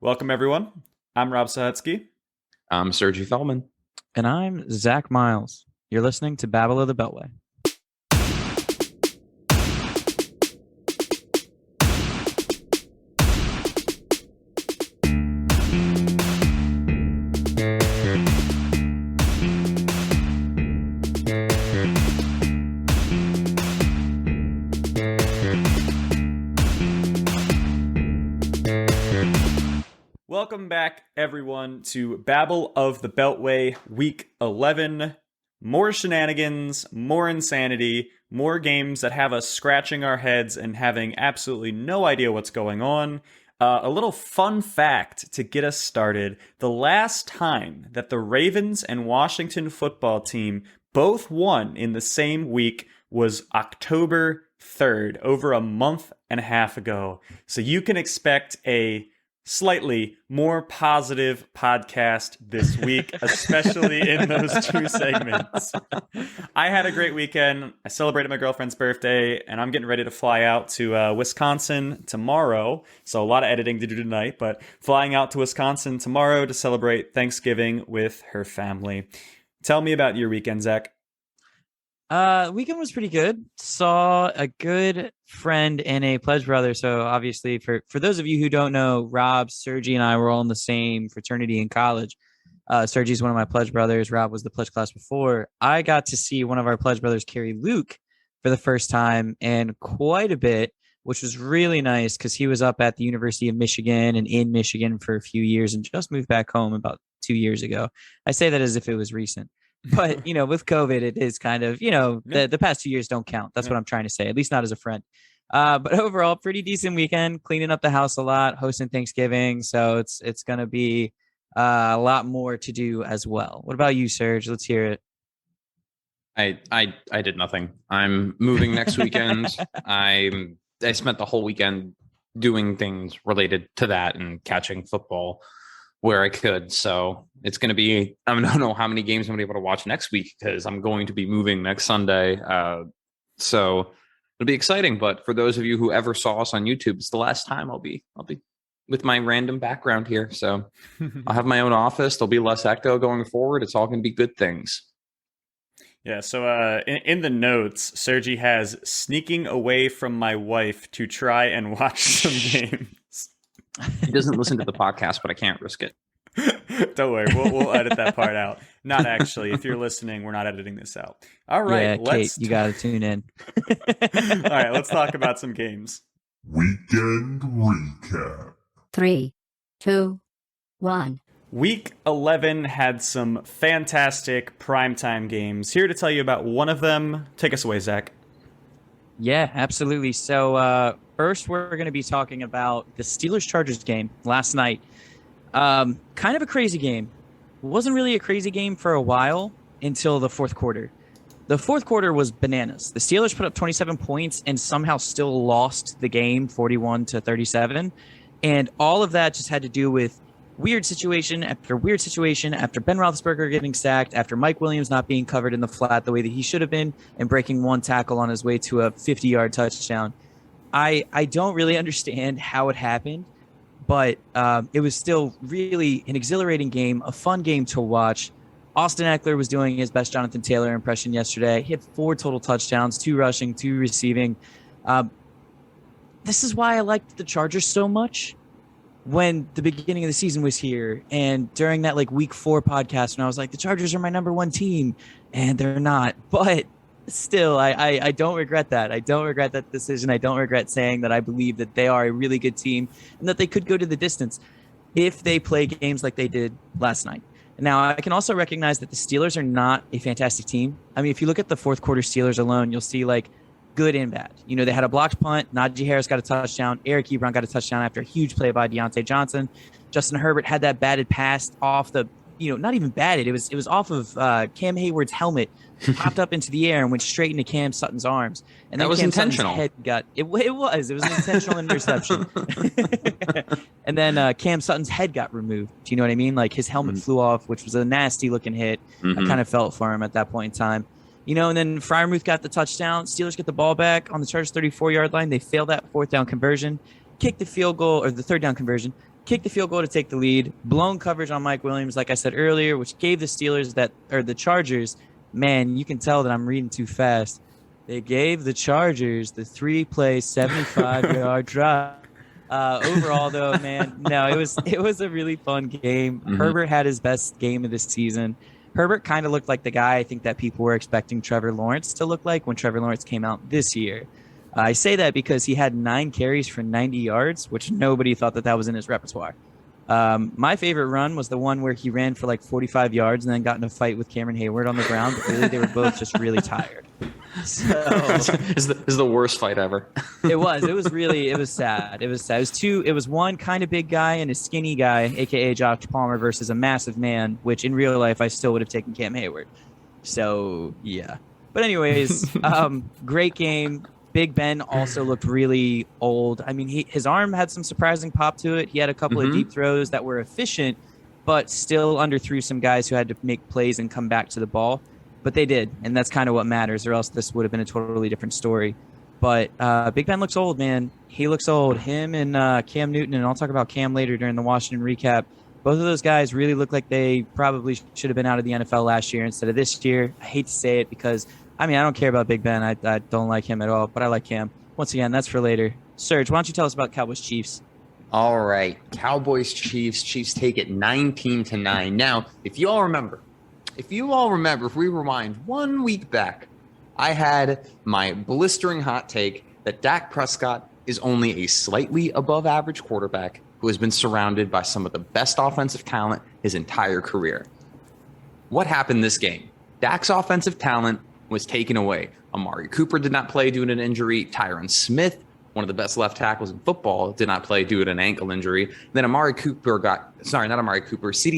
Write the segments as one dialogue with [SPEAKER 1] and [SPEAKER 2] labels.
[SPEAKER 1] Welcome, everyone. I'm Rob Sahetsky.
[SPEAKER 2] I'm Sergi Feldman.
[SPEAKER 3] And I'm Zach Miles. You're listening to Babble of the Beltway.
[SPEAKER 1] Welcome back, everyone, to Babble of the Beltway, Week 11. More shenanigans, more insanity, more games that have us scratching our heads and having absolutely no idea what's going on. A little fun fact to get us started. The last time that the Ravens and Washington football team both won in the same week was October 3rd, over a month and a half ago. So you can expect a slightly more positive podcast this week, especially in those two segments. I had a great weekend. I celebrated my girlfriend's birthday, and I'm getting ready to fly out to Wisconsin tomorrow. So a lot of editing to do tonight, but flying out to Wisconsin tomorrow to celebrate Thanksgiving with her family. Tell me about your weekend, Zach.
[SPEAKER 3] Weekend was pretty good. Saw a good friend and a pledge brother. So obviously for those of you who don't know, Rob, Sergi, and I were all in the same fraternity in college. Sergi's one of my pledge brothers. Rob was the pledge class before. I got to see one of our pledge brothers carry Luke for the first time and quite a bit, which was really nice because he was up at the University of Michigan and in Michigan for a few years and just moved back home about 2 years ago. I say that as if it was recent. But, with COVID, it is kind of, the past 2 years don't count. That's what I'm trying to say, at least not as a friend. But overall, pretty decent weekend, cleaning up the house a lot, hosting Thanksgiving. So it's going to be a lot more to do as well. What about you, Serge? Let's hear it.
[SPEAKER 2] I did nothing. I'm moving next weekend. I spent the whole weekend doing things related to that and catching football where I could. So it's going to be, I don't know how many games I'm going to be able to watch next week because I'm going to be moving next Sunday. So it'll be exciting. But for those of you who ever saw us on YouTube, it's the last time I'll be with my random background here. So I'll have my own office. There'll be less echo going forward. It's all going to be good things.
[SPEAKER 1] Yeah, so in the notes, Sergi has sneaking away from my wife to try and watch some games.
[SPEAKER 2] He doesn't listen to the podcast, but I can't risk it.
[SPEAKER 1] Don't worry, we'll edit that part out. Not actually. If you're listening, we're not editing this out. All right,
[SPEAKER 3] Kate, you got to tune in.
[SPEAKER 1] All right, let's talk about some games.
[SPEAKER 4] Weekend recap.
[SPEAKER 5] 3, 2, 1.
[SPEAKER 1] Week 11 had some fantastic primetime games. Here to tell you about one of them. Take us away, Zach.
[SPEAKER 3] Yeah, absolutely. So first, we're going to be talking about the Steelers-Chargers game last night. Kind of a crazy game. It wasn't really a crazy game for a while until the fourth quarter. The fourth quarter was bananas. The Steelers put up 27 points and somehow still lost the game 41-37. And all of that just had to do with weird situation after Ben Roethlisberger getting sacked, after Mike Williams not being covered in the flat the way that he should have been, and breaking one tackle on his way to a 50-yard touchdown. I don't really understand how it happened, but it was still really an exhilarating game, a fun game to watch. Austin Eckler was doing his best Jonathan Taylor impression yesterday. He had 4 total touchdowns, 2 rushing, 2 receiving. This is why I liked the Chargers so much when the beginning of the season was here, and during that week 4 podcast when I was like, the Chargers are my number 1 team, and they're not. But still, I don't regret that. I don't regret that decision. I don't regret saying that I believe that they are a really good team and that they could go to the distance if they play games like they did last night. Now, I can also recognize that the Steelers are not a fantastic team. I mean, if you look at the fourth quarter Steelers alone, you'll see good and bad. They had a blocked punt. Najee Harris got a touchdown. Eric Ebron got a touchdown after a huge play by Deontay Johnson. Justin Herbert had that batted pass off the, not even batted. It was off of Cam Hayward's helmet, popped up into the air and went straight into Cam Sutton's arms. And then
[SPEAKER 2] that was
[SPEAKER 3] Cam
[SPEAKER 2] intentional.
[SPEAKER 3] Sutton's head got it. It was an intentional interception. And then Cam Sutton's head got removed. Do you know what I mean? His helmet flew off, which was a nasty looking hit. I kind of felt for him at that point in time. And then Freiermuth got the touchdown. Steelers get the ball back on the Chargers' 34-yard line. They fail that fourth down conversion, kick the field goal, or the third down conversion, kicked the field goal to take the lead, blown coverage on Mike Williams, like I said earlier, which gave the Chargers, man, you can tell that I'm reading too fast. They gave the Chargers the 3-play, 75-yard drive. Overall, though, man, no, it was a really fun game.
[SPEAKER 2] Mm-hmm.
[SPEAKER 3] Herbert had his best game of this season. Herbert kind of looked like the guy I think that people were expecting Trevor Lawrence to look like when Trevor Lawrence came out this year. I say that because he had 9 carries for 90 yards, which nobody thought that was in his repertoire. My favorite run was the one where he ran for like 45 yards and then got in a fight with Cameron Hayward on the ground. But really, they were both just really tired. So
[SPEAKER 2] This is the worst fight ever.
[SPEAKER 3] it was sad. It was one kind of big guy and a skinny guy, aka Josh Palmer, versus a massive man, which in real life I still would have taken Cam Hayward. So yeah. But anyways, great game. Big Ben also looked really old. I mean, his arm had some surprising pop to it. He had a couple of deep throws that were efficient, but still underthrew some guys who had to make plays and come back to the ball. But they did, and that's kind of what matters, or else this would have been a totally different story. But Big Ben looks old, man. He looks old. Him and Cam Newton, and I'll talk about Cam later during the Washington recap. Both of those guys really look like they probably should have been out of the NFL last year instead of this year. I hate to say it because, I mean, I don't care about Big Ben. I don't like him at all, but I like Cam. Once again, that's for later. Serge, why don't you tell us about Cowboys Chiefs?
[SPEAKER 2] All right, Cowboys Chiefs. Chiefs take it 19-9. Now, if you all remember, if we rewind 1 week back, I had my blistering hot take that Dak Prescott is only a slightly above average quarterback who has been surrounded by some of the best offensive talent his entire career. What happened this game? Dak's offensive talent was taken away. Amari Cooper did not play due to an injury. Tyron Smith, one of the best left tackles in football, did not play due to an ankle injury. Then CeeDee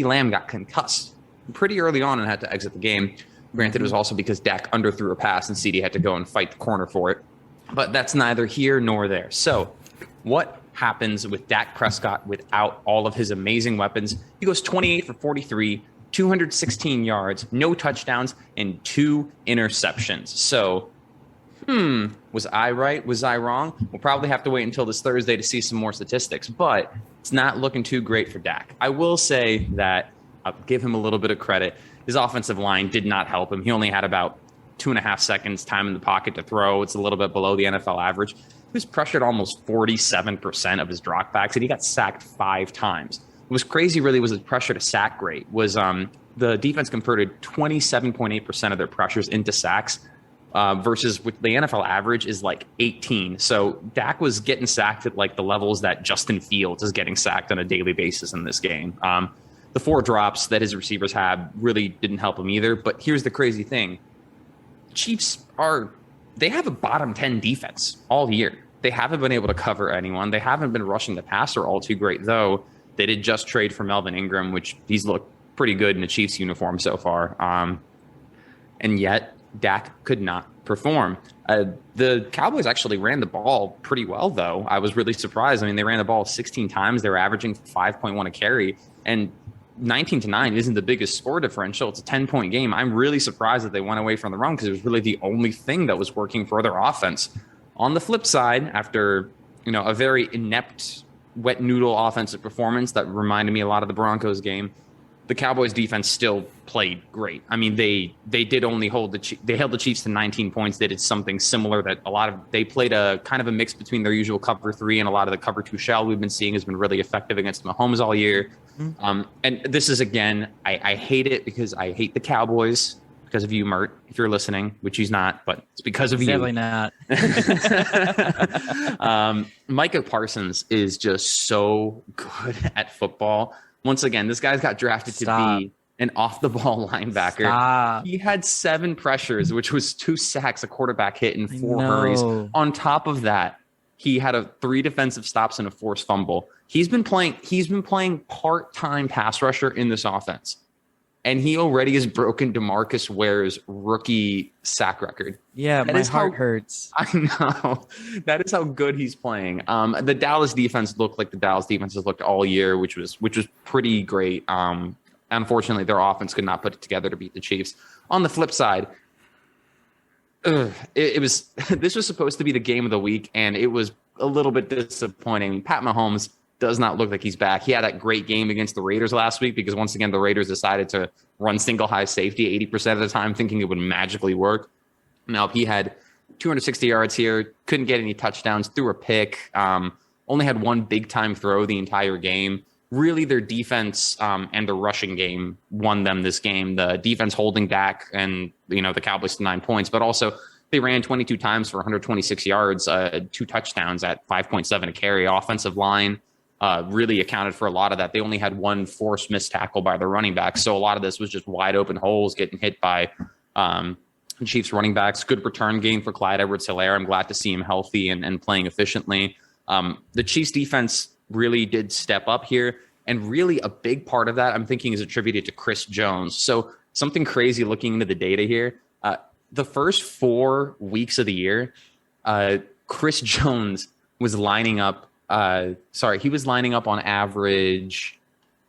[SPEAKER 2] Lamb got concussed pretty early on and had to exit the game. Granted, it was also because Dak underthrew a pass and CeeDee had to go and fight the corner for it. But that's neither here nor there. So what happens with Dak Prescott without all of his amazing weapons? He goes 28 for 43, 216 yards, no touchdowns, and 2 interceptions. So, was I right? Was I wrong? We'll probably have to wait until this Thursday to see some more statistics, but it's not looking too great for Dak. I will say that I'll give him a little bit of credit. His offensive line did not help him. He only had about 2.5 seconds time in the pocket to throw. It's a little bit below the NFL average. He was pressured almost 47% of his dropbacks, and he got sacked 5 times. What was crazy really was his pressure to sack rate. Was the defense converted 27.8% of their pressures into sacks versus with the NFL average is like 18. So Dak was getting sacked at like the levels that Justin Fields is getting sacked on a daily basis in this game. The 4 drops that his receivers had really didn't help him either. But here's the crazy thing. Chiefs they have a bottom 10 defense all year. They haven't been able to cover anyone. They haven't been rushing the passer all too great, though. They did just trade for Melvin Ingram, which he's looked pretty good in a Chiefs uniform so far. And yet Dak could not perform. The Cowboys actually ran the ball pretty well, though. I was really surprised. I mean, they ran the ball 16 times. They were averaging 5.1 a carry. And 19-9 isn't the biggest score differential. It's a 10-point game. I'm really surprised that they went away from the run because it was really the only thing that was working for their offense. On the flip side, after a very inept, wet noodle offensive performance that reminded me a lot of the Broncos game, the Cowboys defense still played great. I mean, they did only held the Chiefs to 19 points. They did something similar that they played a kind of a mix between their usual cover 3 and a lot of the cover 2 shell we've been seeing has been really effective against Mahomes all year. And this is, again, I hate it because I hate the Cowboys because of you, Mert, if you're listening, which he's not, but it's because of you.
[SPEAKER 3] Definitely not.
[SPEAKER 2] Micah Parsons is just so good at football. Once again, this guy's got drafted to be an off-the-ball linebacker.
[SPEAKER 3] Stop.
[SPEAKER 2] He had 7 pressures, which was 2 sacks, a quarterback hit, and 4 hurries. On top of that, he had 3 defensive stops and a forced fumble. He's been playing part-time pass rusher in this offense. And he already has broken DeMarcus Ware's rookie sack record.
[SPEAKER 3] Yeah, my heart hurts.
[SPEAKER 2] I know. That is how good he's playing. The Dallas defense looked like the Dallas defense has looked all year, which was pretty great. Unfortunately, their offense could not put it together to beat the Chiefs. On the flip side, this was supposed to be the game of the week, and it was a little bit disappointing. Pat Mahomes does not look like he's back. He had that great game against the Raiders last week because once again, the Raiders decided to run single high safety 80% of the time, thinking it would magically work. Now, he had 260 yards here, couldn't get any touchdowns, threw a pick, only had one big time throw the entire game. Really, their defense and the rushing game won them this game. The defense holding back and, the Cowboys to 9 points, but also they ran 22 times for 126 yards, 2 touchdowns at 5.7 a carry. Offensive line really accounted for a lot of that. They only had one forced missed tackle by the running back. So a lot of this was just wide open holes getting hit by Chiefs running backs. Good return game for Clyde Edwards-Helaire. I'm glad to see him healthy and playing efficiently. The Chiefs defense really did step up here. And really a big part of that, I'm thinking, is attributed to Chris Jones. So something crazy looking into the data here. The first 4 weeks of the year, Chris Jones was lining up. He was lining up on average,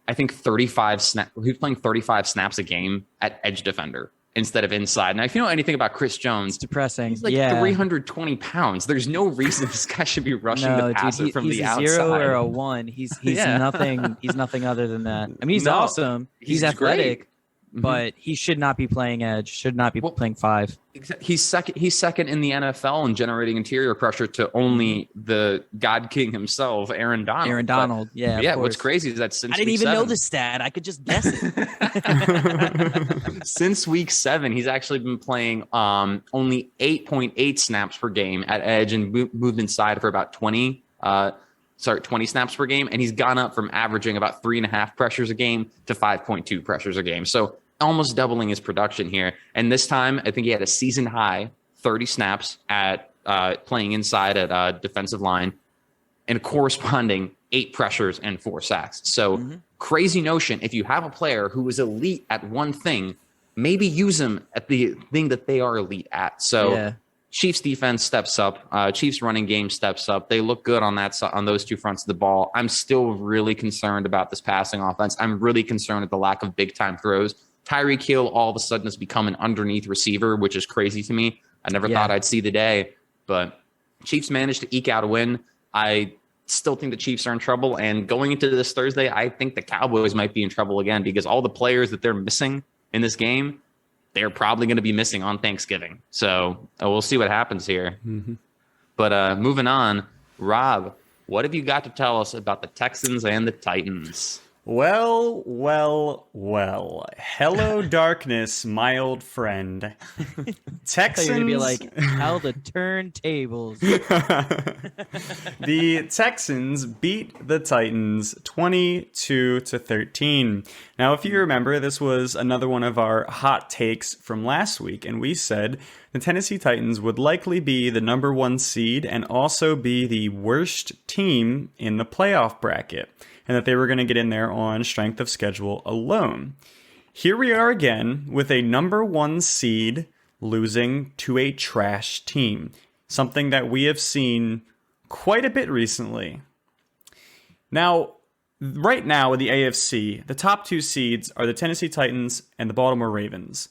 [SPEAKER 2] I think 35 snaps. He was playing 35 snaps a game at edge defender instead of inside. Now, if you know anything about Chris Jones,
[SPEAKER 3] it's depressing.
[SPEAKER 2] He's like 320 pounds. There's no reason this guy should be rushing the passer from the outside.
[SPEAKER 3] He's a 0 or a 1. He's nothing. He's nothing other than that. I mean, he's awesome. He's athletic. Great. But he should not be playing edge, should not be playing 5.
[SPEAKER 2] He's second in the NFL in generating interior pressure to only the God King himself, Aaron Donald.
[SPEAKER 3] Yeah.
[SPEAKER 2] What's crazy is that since
[SPEAKER 3] I didn't even know the stat. I could just guess
[SPEAKER 2] it. Since week 7, he's actually been playing only 8.8 snaps per game at edge and moved inside for about 20 snaps per game. And he's gone up from averaging about 3.5 pressures a game to 5.2 pressures a game. So almost doubling his production here. And this time, I think he had a season high 30 snaps at playing inside at defensive line and a corresponding 8 pressures and 4 sacks. So crazy notion. If you have a player who is elite at one thing, maybe use him at the thing that they are elite at. So Chiefs defense steps up. Chiefs running game steps up. They look good on those 2 fronts of the ball. I'm still really concerned about this passing offense. I'm really concerned at the lack of big time throws. Tyreek Hill all of a sudden has become an underneath receiver, which is crazy to me. I never thought I'd see the day, but Chiefs managed to eke out a win. I still think the Chiefs are in trouble. And going into this Thursday, I think the Cowboys might be in trouble again because all the players that they're missing in this game, they're probably going to be missing on Thanksgiving. So we'll see what happens here. But moving on, Rob, what have you got to tell us about the Texans and the Titans?
[SPEAKER 1] Well. Hello, darkness, my old friend. Texans.
[SPEAKER 3] You're gonna be like, how the turntables.
[SPEAKER 1] The Texans beat the Titans 22-13. Now, if you remember, this was another one of our hot takes from last week, and we said the Tennessee Titans would likely be the number 1 seed and also be the worst team in the playoff bracket, and that they were going to get in there on strength of schedule alone. Here we are again with a number 1 seed losing to a trash team, something that we have seen quite a bit recently. Now, right now in the AFC, the top 2 seeds are the Tennessee Titans and the Baltimore Ravens.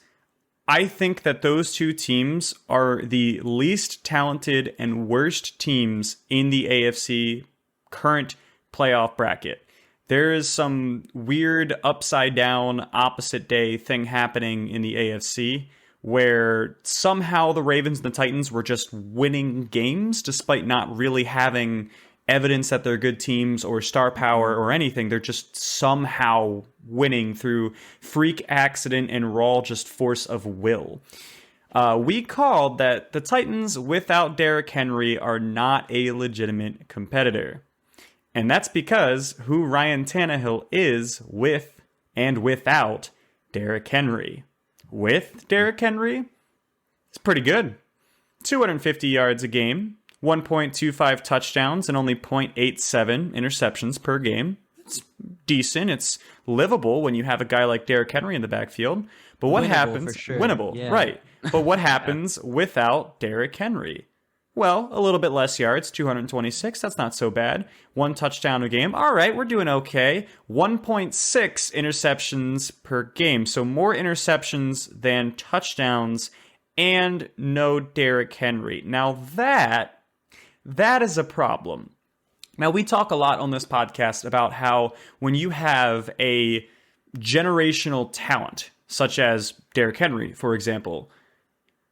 [SPEAKER 1] I think that those 2 teams are the least talented and worst teams in the AFC current playoff bracket. There is some weird upside down opposite day thing happening in the AFC where somehow the Ravens and the Titans were just winning games despite not really having evidence that they're good teams or star power or anything. They're just somehow winning through freak accident and raw just force of will. We called that the Titans without Derrick Henry are not a legitimate competitor. And that's because who Ryan Tannehill is with and without Derrick Henry. With Derrick Henry, it's pretty good. 250 yards a game, 1.25 touchdowns, and only 0.87 interceptions per game. It's decent. It's livable when you have a guy like Derrick Henry in the backfield. But what happens?
[SPEAKER 3] For sure.
[SPEAKER 1] Winnable,
[SPEAKER 3] yeah.
[SPEAKER 1] Right. But what happens without Derrick Henry? Well, a little bit less yards, 226. That's not so bad. 1 touchdown a game. All right, we're doing okay. 1.6 interceptions per game. So more interceptions than touchdowns and no Derrick Henry. Now that is a problem. Now, we talk a lot on this podcast about how when you have a generational talent, such as Derrick Henry, for example,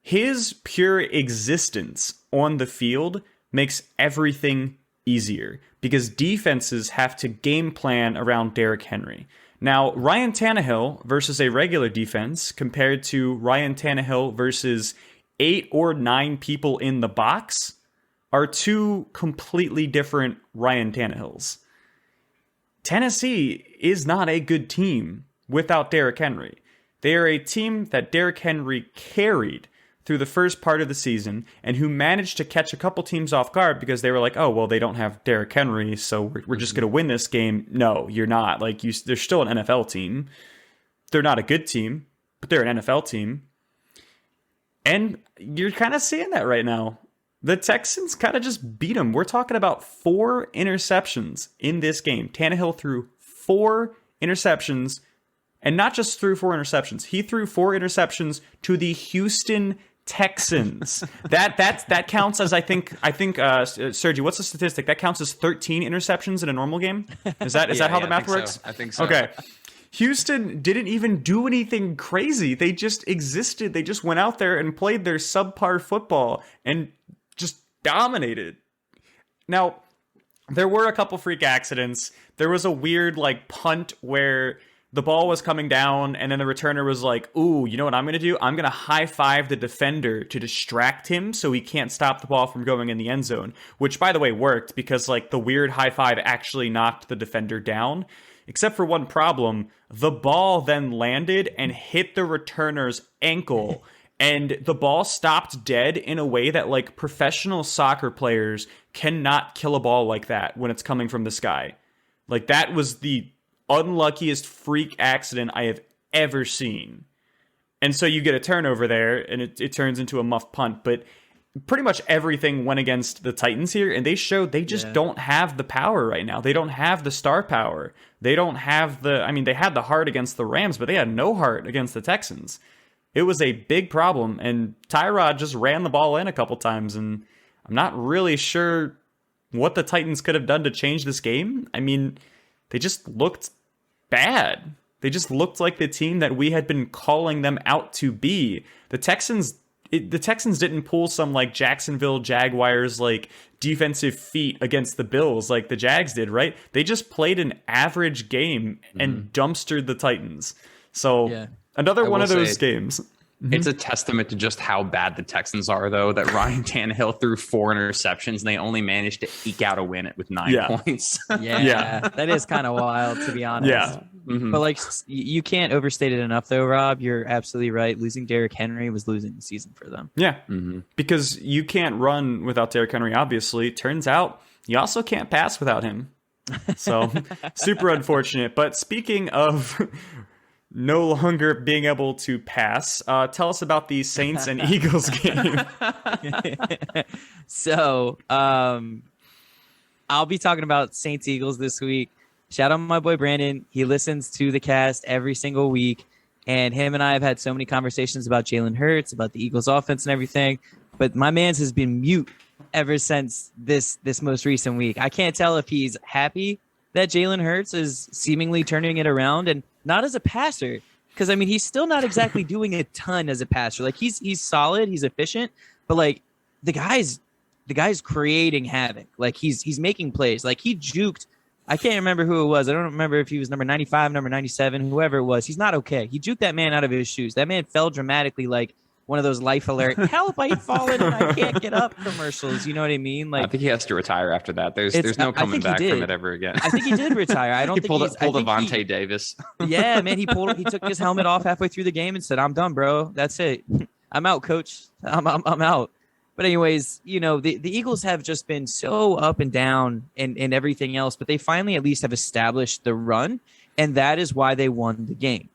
[SPEAKER 1] his pure existence on the field makes everything easier because defenses have to game plan around Derrick Henry. Now, Ryan Tannehill versus a regular defense compared to Ryan Tannehill versus 8 or 9 people in the box are two completely different Ryan Tannehills. Tennessee is not a good team without Derrick Henry. They are a team that Derrick Henry carried through the first part of the season and who managed to catch a couple teams off guard because they were like, oh, well, they don't have Derrick Henry, so we're just going to win this game. No, you're not. Like, they're still an NFL team. They're not a good team, but they're an NFL team. And you're kind of seeing that right now. The Texans kind of just beat them. We're talking about 4 interceptions in this game. Tannehill threw 4 interceptions, and not just threw 4 interceptions. He threw 4 interceptions to the Houston Texans. That counts as I think Sergi, what's the statistic? That counts as 13 interceptions in a normal game? Is that how the math works?
[SPEAKER 2] So. I think so.
[SPEAKER 1] Okay. Houston didn't even do anything crazy. They just existed. They just went out there and played their subpar football and just dominated. Now, there were a couple freak accidents. There was a weird punt where the ball was coming down and then the returner was like, ooh, you know what I'm going to do? I'm going to high-five the defender to distract him so he can't stop the ball from going in the end zone, which, by the way, worked because the weird high-five actually knocked the defender down. Except for one problem, the ball then landed and hit the returner's ankle, and the ball stopped dead in a way that professional soccer players cannot kill a ball like that when it's coming from the sky. That was the unluckiest freak accident I have ever seen. And so you get a turnover there, and it turns into a muff punt, but pretty much everything went against the Titans here, and they showed they just don't have the power right now. They don't have the star power. They don't have they had the heart against the Rams, but they had no heart against the Texans. It was a big problem, and Tyrod just ran the ball in a couple times, and I'm not really sure what the Titans could have done to change this game. They just looked bad. They just looked like the team that we had been calling them out to be. The Texans didn't pull some Jacksonville Jaguars defensive feat against the Bills like the Jags did, right? They just played an average game and dumpstered the Titans. So another one of those games.
[SPEAKER 2] It's a testament to just how bad the Texans are, though, that Ryan Tannehill threw 4 interceptions and they only managed to eke out a win with 9 points.
[SPEAKER 3] That is kind of wild, to be honest.
[SPEAKER 1] Yeah.
[SPEAKER 2] Mm-hmm.
[SPEAKER 3] But you can't overstate it enough, though, Rob. You're absolutely right. Losing Derrick Henry was losing the season for them.
[SPEAKER 1] Yeah, because you can't run without Derrick Henry, obviously. Turns out you also can't pass without him. So super unfortunate. But speaking of no longer being able to pass, tell us about the Saints and Eagles game.
[SPEAKER 3] So I'll be talking about Saints Eagles this week. Shout out my boy Brandon. He listens to the cast every single week, and him and I have had so many conversations about Jalen Hurts, about the Eagles offense and everything, but my man's has been mute ever since this most recent week. I can't tell if he's happy that Jalen Hurts is seemingly turning it around, and not as a passer, because he's still not exactly doing a ton as a passer. He's solid, he's efficient, but the guy's creating havoc. He's making plays. He juked. I can't remember who it was. I don't remember if he was number 95, number 97, whoever it was. He's not okay. He juked that man out of his shoes. That man fell dramatically like one of those life alert, help, I've fallen and I can't get up commercials. You know what I mean?
[SPEAKER 2] I think he has to retire after that. There's no coming back from it ever again.
[SPEAKER 3] I think he did retire. I don't
[SPEAKER 2] he
[SPEAKER 3] think
[SPEAKER 2] pulled
[SPEAKER 3] he's
[SPEAKER 2] pulled Avante Davis.
[SPEAKER 3] Yeah, man, he took his helmet off halfway through the game and said, I'm done, bro. That's it. I'm out, coach. I'm out. But anyways, the Eagles have just been so up and down and everything else, but they finally at least have established the run, and that is why they won the game.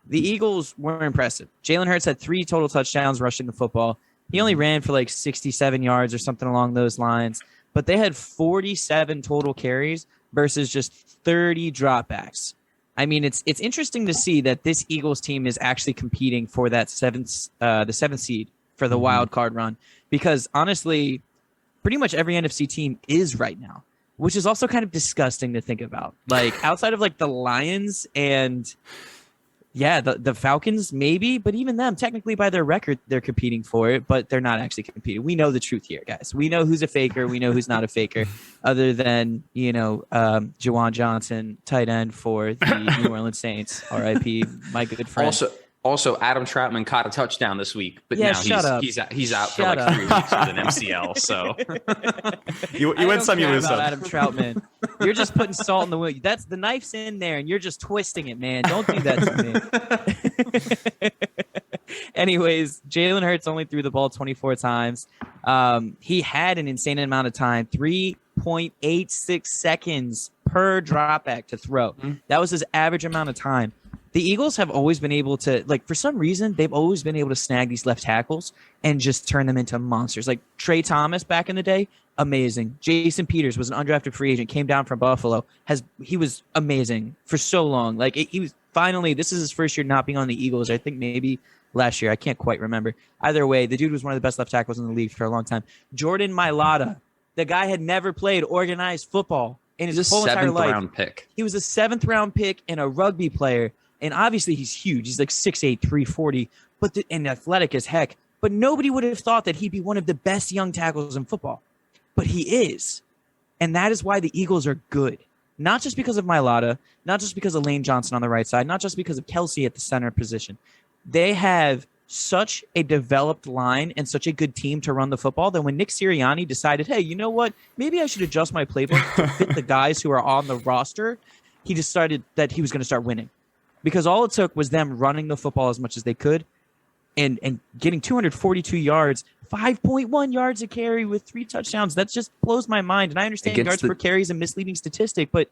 [SPEAKER 3] The Eagles were impressive. Jalen Hurts had 3 total touchdowns rushing the football. He only ran for 67 yards or something along those lines, but they had 47 total carries versus just 30 dropbacks. It's interesting to see that this Eagles team is actually competing for that the 7th seed for the wild card run, because honestly, pretty much every NFC team is right now. which is also kind of disgusting to think about. Like outside of like the Lions and the Falcons maybe, but even them technically by their record they're competing for it, but they're not actually competing. We know the truth here, guys. We know who's a faker. We know who's not a faker, other than Jawan Johnson, tight end for the New Orleans Saints. R.I.P. My good friend.
[SPEAKER 2] Also, Adam Troutman caught a touchdown this week, but
[SPEAKER 3] Yeah,
[SPEAKER 2] now
[SPEAKER 3] shut up.
[SPEAKER 2] he's out for like 3 weeks with an MCL. So
[SPEAKER 1] You win some, you lose some.
[SPEAKER 3] Adam Troutman, you're just putting salt in the wound. That's the knife's in there, and you're just twisting it, man. Don't do that to me. Anyways, Jalen Hurts only threw the ball 24 times. He had an insane amount of time, 3.86 seconds per dropback to throw. That was his average amount of time. The Eagles have always been able to, like, for some reason, they've always been able to snag these left tackles and just turn them into monsters. Like Trey Thomas back in the day, amazing. Jason Peters was an undrafted free agent, came down from Buffalo. He was amazing for so long. Like he was finally, this is his first year not being on the Eagles. I think maybe last year. I can't quite remember. Either way, the dude was one of the best left tackles in the league for a long time. Jordan Mailata, the guy had never played organized football in his whole entire life.
[SPEAKER 2] Round pick.
[SPEAKER 3] He was a 7th round pick and a rugby player. And obviously he's huge. He's like 6'8", 340, and athletic as heck. But nobody would have thought that he'd be one of the best young tackles in football. But he is. And that is why the Eagles are good. Not just because of Mailata, not just because of Lane Johnson on the right side, not just because of Kelsey at the center position. They have such a developed line and such a good team to run the football that when Nick Sirianni decided, hey, you know what? Maybe I should adjust my playbook to fit the guys who are on the roster. He decided that he was going to start winning. Because all it took was them running the football as much as they could and getting 242 yards, 5.1 yards a carry with 3 touchdowns. That just blows my mind. And I understand yards per carry is a misleading statistic, but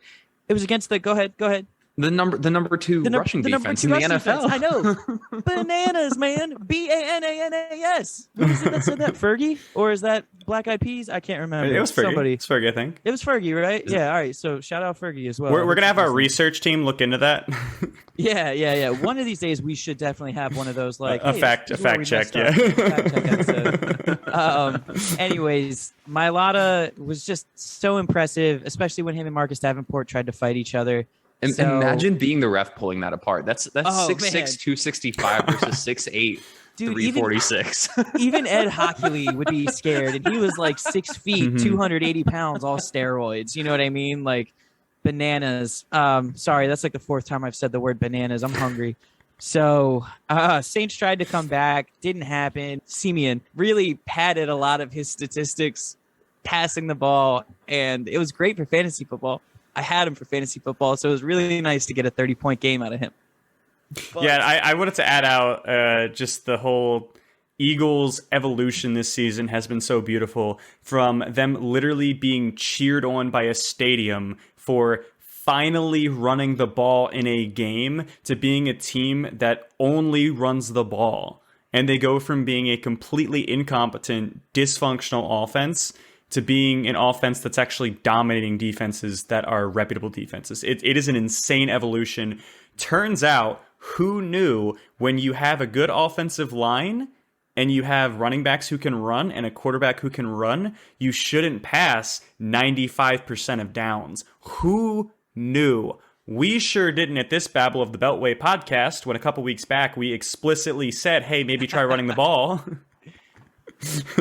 [SPEAKER 3] it was against the – go ahead.
[SPEAKER 2] The number 2 rushing defense in the NFL.
[SPEAKER 3] I know. Bananas, man. Bananas. Who is it that said that? Fergie? Or is that Black Eyed Peas? I can't remember.
[SPEAKER 1] It was Fergie.
[SPEAKER 3] Somebody.
[SPEAKER 1] It's Fergie, I think.
[SPEAKER 3] It was Fergie, right? Yeah, all right. So shout out Fergie as well.
[SPEAKER 1] We're going to have our research team look into that.
[SPEAKER 3] Yeah. One of these days we should definitely have one of those like
[SPEAKER 1] a fact check, yeah.
[SPEAKER 3] Fact check episode. Anyways, Mailata was just so impressive, especially when him and Marcus Davenport tried to fight each other.
[SPEAKER 2] Imagine being the ref pulling that apart. That's 6'6",
[SPEAKER 3] man.
[SPEAKER 2] 265 versus 6'8",
[SPEAKER 3] Dude,
[SPEAKER 2] 346.
[SPEAKER 3] Even Ed Hockley would be scared, and he was like 6 feet, 280 pounds, all steroids. You know what I mean? Like bananas. Sorry, that's like the 4th time I've said the word bananas. I'm hungry. So Saints tried to come back, didn't happen. Simeon really padded a lot of his statistics passing the ball, and it was great for fantasy football. I had him for fantasy football, so it was really nice to get a 30-point game out of him. But,
[SPEAKER 1] yeah, I wanted to add out just the whole Eagles evolution this season has been so beautiful, from them literally being cheered on by a stadium for finally running the ball in a game to being a team that only runs the ball. And they go from being a completely incompetent, dysfunctional offense to being an offense that's actually dominating defenses that are reputable defenses. It is an insane evolution. Turns out, who knew, when you have a good offensive line and you have running backs who can run and a quarterback who can run, you shouldn't pass 95% of downs. Who knew? We sure didn't at this Babble of the Beltway podcast when a couple weeks back we explicitly said, hey, maybe try running the ball.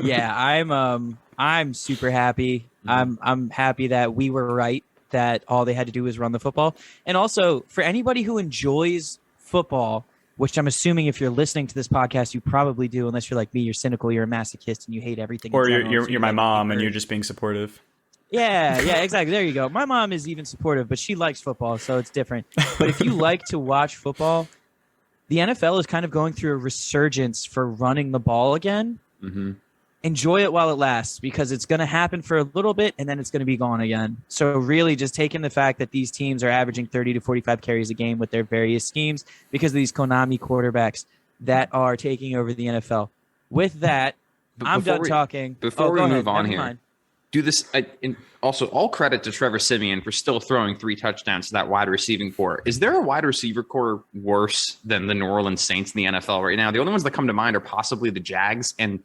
[SPEAKER 3] Yeah, I'm super happy. I'm happy that we were right, that all they had to do was run the football. And also, for anybody who enjoys football, which I'm assuming if you're listening to this podcast, you probably do, unless you're like me, you're cynical, you're a masochist, and you hate everything.
[SPEAKER 1] Or you're my mom and you're just being supportive.
[SPEAKER 3] Yeah, exactly. There you go. My mom is even supportive, but she likes football, so it's different. But if you like to watch football, the NFL is kind of going through a resurgence for running the ball again.
[SPEAKER 2] Mm-hmm.
[SPEAKER 3] Enjoy it while it lasts, because it's going to happen for a little bit and then it's going to be gone again. So really just taking the fact that these teams are averaging 30 to 45 carries a game with their various schemes because of these Konami quarterbacks that are taking over the NFL. With that, I'm done talking.
[SPEAKER 2] Before we move on
[SPEAKER 3] Never
[SPEAKER 2] here,
[SPEAKER 3] mind.
[SPEAKER 2] do this. And also, all credit to Trevor Siemian for still throwing 3 touchdowns to that wide receiving core. Is there a wide receiver core worse than the New Orleans Saints in the NFL right now? The only ones that come to mind are possibly the Jags and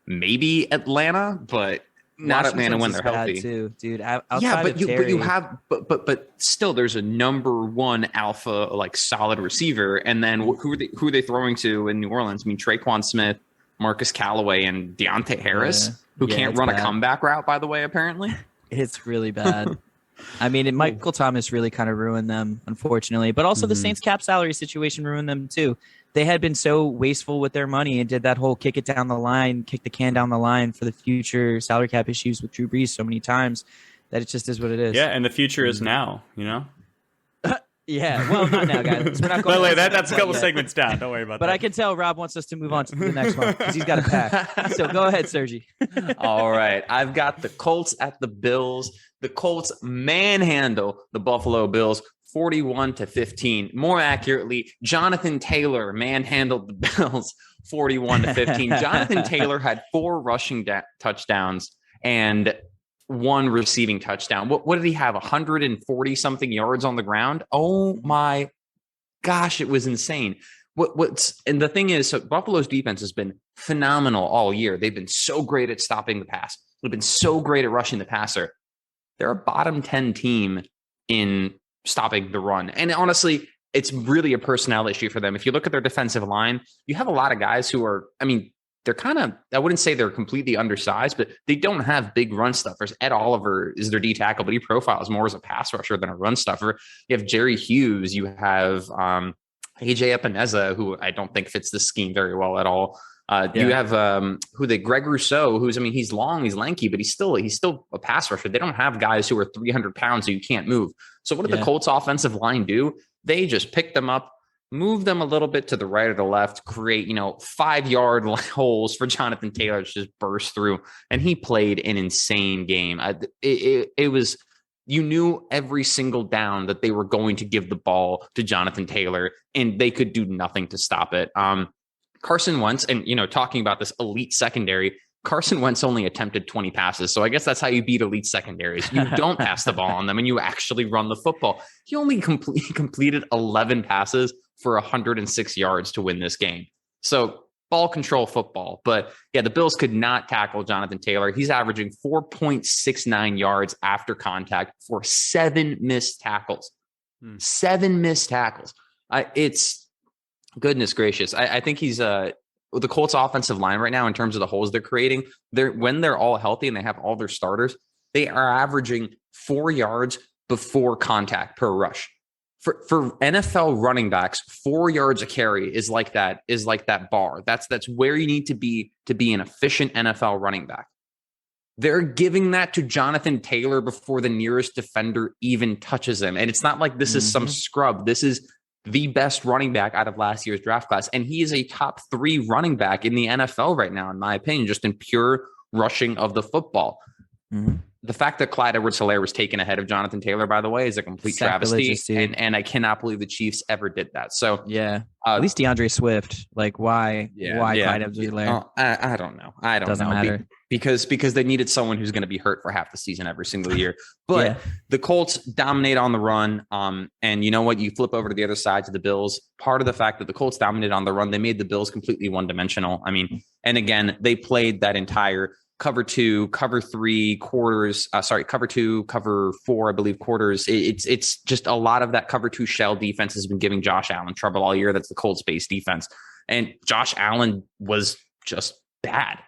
[SPEAKER 2] maybe Atlanta, but not Atlanta when
[SPEAKER 3] Washington's
[SPEAKER 2] they're
[SPEAKER 3] is bad
[SPEAKER 2] healthy.
[SPEAKER 3] too, dude.
[SPEAKER 2] Yeah,
[SPEAKER 3] Outside
[SPEAKER 2] but
[SPEAKER 3] of
[SPEAKER 2] you
[SPEAKER 3] Terry,
[SPEAKER 2] have but still there's a number one alpha like solid receiver, and then who are they throwing to in New Orleans? I mean, Traquan Smith, Marcus Callaway, and Deontay Harris, who can't
[SPEAKER 3] it's
[SPEAKER 2] run
[SPEAKER 3] bad.
[SPEAKER 2] a comeback route, by the way, apparently.
[SPEAKER 3] It's really bad. I mean, Michael Thomas really kind of ruined them, unfortunately. But also the Saints cap salary situation ruined them too. They had been so wasteful with their money and did that whole kick it down the line, kick the can down the line for the future salary cap issues with Drew Brees so many times that it just is what it is.
[SPEAKER 1] Yeah, and the future is now, you know?
[SPEAKER 3] Yeah, well, not now, guys. We're not going.
[SPEAKER 1] Wait, that's a couple segments down. Don't worry about
[SPEAKER 3] but
[SPEAKER 1] that.
[SPEAKER 3] I can tell Rob wants us to move on to the next one because he's got a pack. So go ahead, Sergi.
[SPEAKER 2] All right. I've got the Colts at the Bills. The Colts manhandle the Buffalo Bills 41-15. More accurately, Jonathan Taylor manhandled the Bills 41-15. Jonathan Taylor had 4 rushing touchdowns and 1 receiving touchdown. What did he have? 140 something yards on the ground. Oh my gosh, it was insane. And the thing is, so Buffalo's defense has been phenomenal all year. They've been so great at stopping the pass. They've been so great at rushing the passer. They're a bottom 10 team in stopping the run. And honestly, it's really a personnel issue for them. If you look at their defensive line, you have a lot of guys who are, I mean, they're kind of, I wouldn't say they're completely undersized, but they don't have big run stuffers. Ed Oliver is their D tackle, but he profiles more as a pass rusher than a run stuffer. You have Jerry Hughes. You have AJ Epineza, who I don't think fits this scheme very well at all. You have Greg Rousseau, who's, I mean, he's long, he's lanky, but he's still a pass rusher. They don't have guys who are 300 pounds who you can't move. So what did the Colts offensive line do? They just picked them up, move them a little bit to the right or the left, create, 5-yard holes for Jonathan Taylor to just burst through. And he played an insane game. It was, you knew every single down that they were going to give the ball to Jonathan Taylor, and they could do nothing to stop it. Carson Wentz, and, talking about this elite secondary, Carson Wentz only attempted 20 passes. So I guess that's how you beat elite secondaries. You don't pass the ball on them and you actually run the football. He only completed 11 passes for 106 yards to win this game. So ball control football. But yeah, the Bills could not tackle Jonathan Taylor. He's averaging 4.69 yards after contact for 7 missed tackles. 7 missed tackles. It's goodness gracious. I think he's the Colts offensive line right now in terms of the holes they're creating. When they're all healthy and they have all their starters, they are averaging 4 yards before contact per rush. For NFL running backs, 4 yards a carry is like that bar. That's where you need to be an efficient NFL running back. They're giving that to Jonathan Taylor before the nearest defender even touches him. And it's not like this is some scrub. This is the best running back out of last year's draft class. And he is a top 3 running back in the NFL right now, in my opinion, just in pure rushing of the football. The fact that Clyde Edwards-Helaire was taken ahead of Jonathan Taylor, by the way, is a complete travesty. And I cannot believe the Chiefs ever did that. So
[SPEAKER 3] at least DeAndre Swift, like why Clyde Edwards-Helaire?
[SPEAKER 2] I don't know.
[SPEAKER 3] Doesn't matter.
[SPEAKER 2] Because they needed someone who's going to be hurt for half the season every single year. But the Colts dominate on the run. And you know what? You flip over to the other side to the Bills. Part of the fact that the Colts dominated on the run, they made the Bills completely one-dimensional. I mean, and again, they played that entire cover 2, cover 3 quarters. Cover 2, cover 4, I believe quarters. It's just a lot of that cover 2 shell defense has been giving Josh Allen trouble all year. That's the Colts base defense. And Josh Allen was just bad.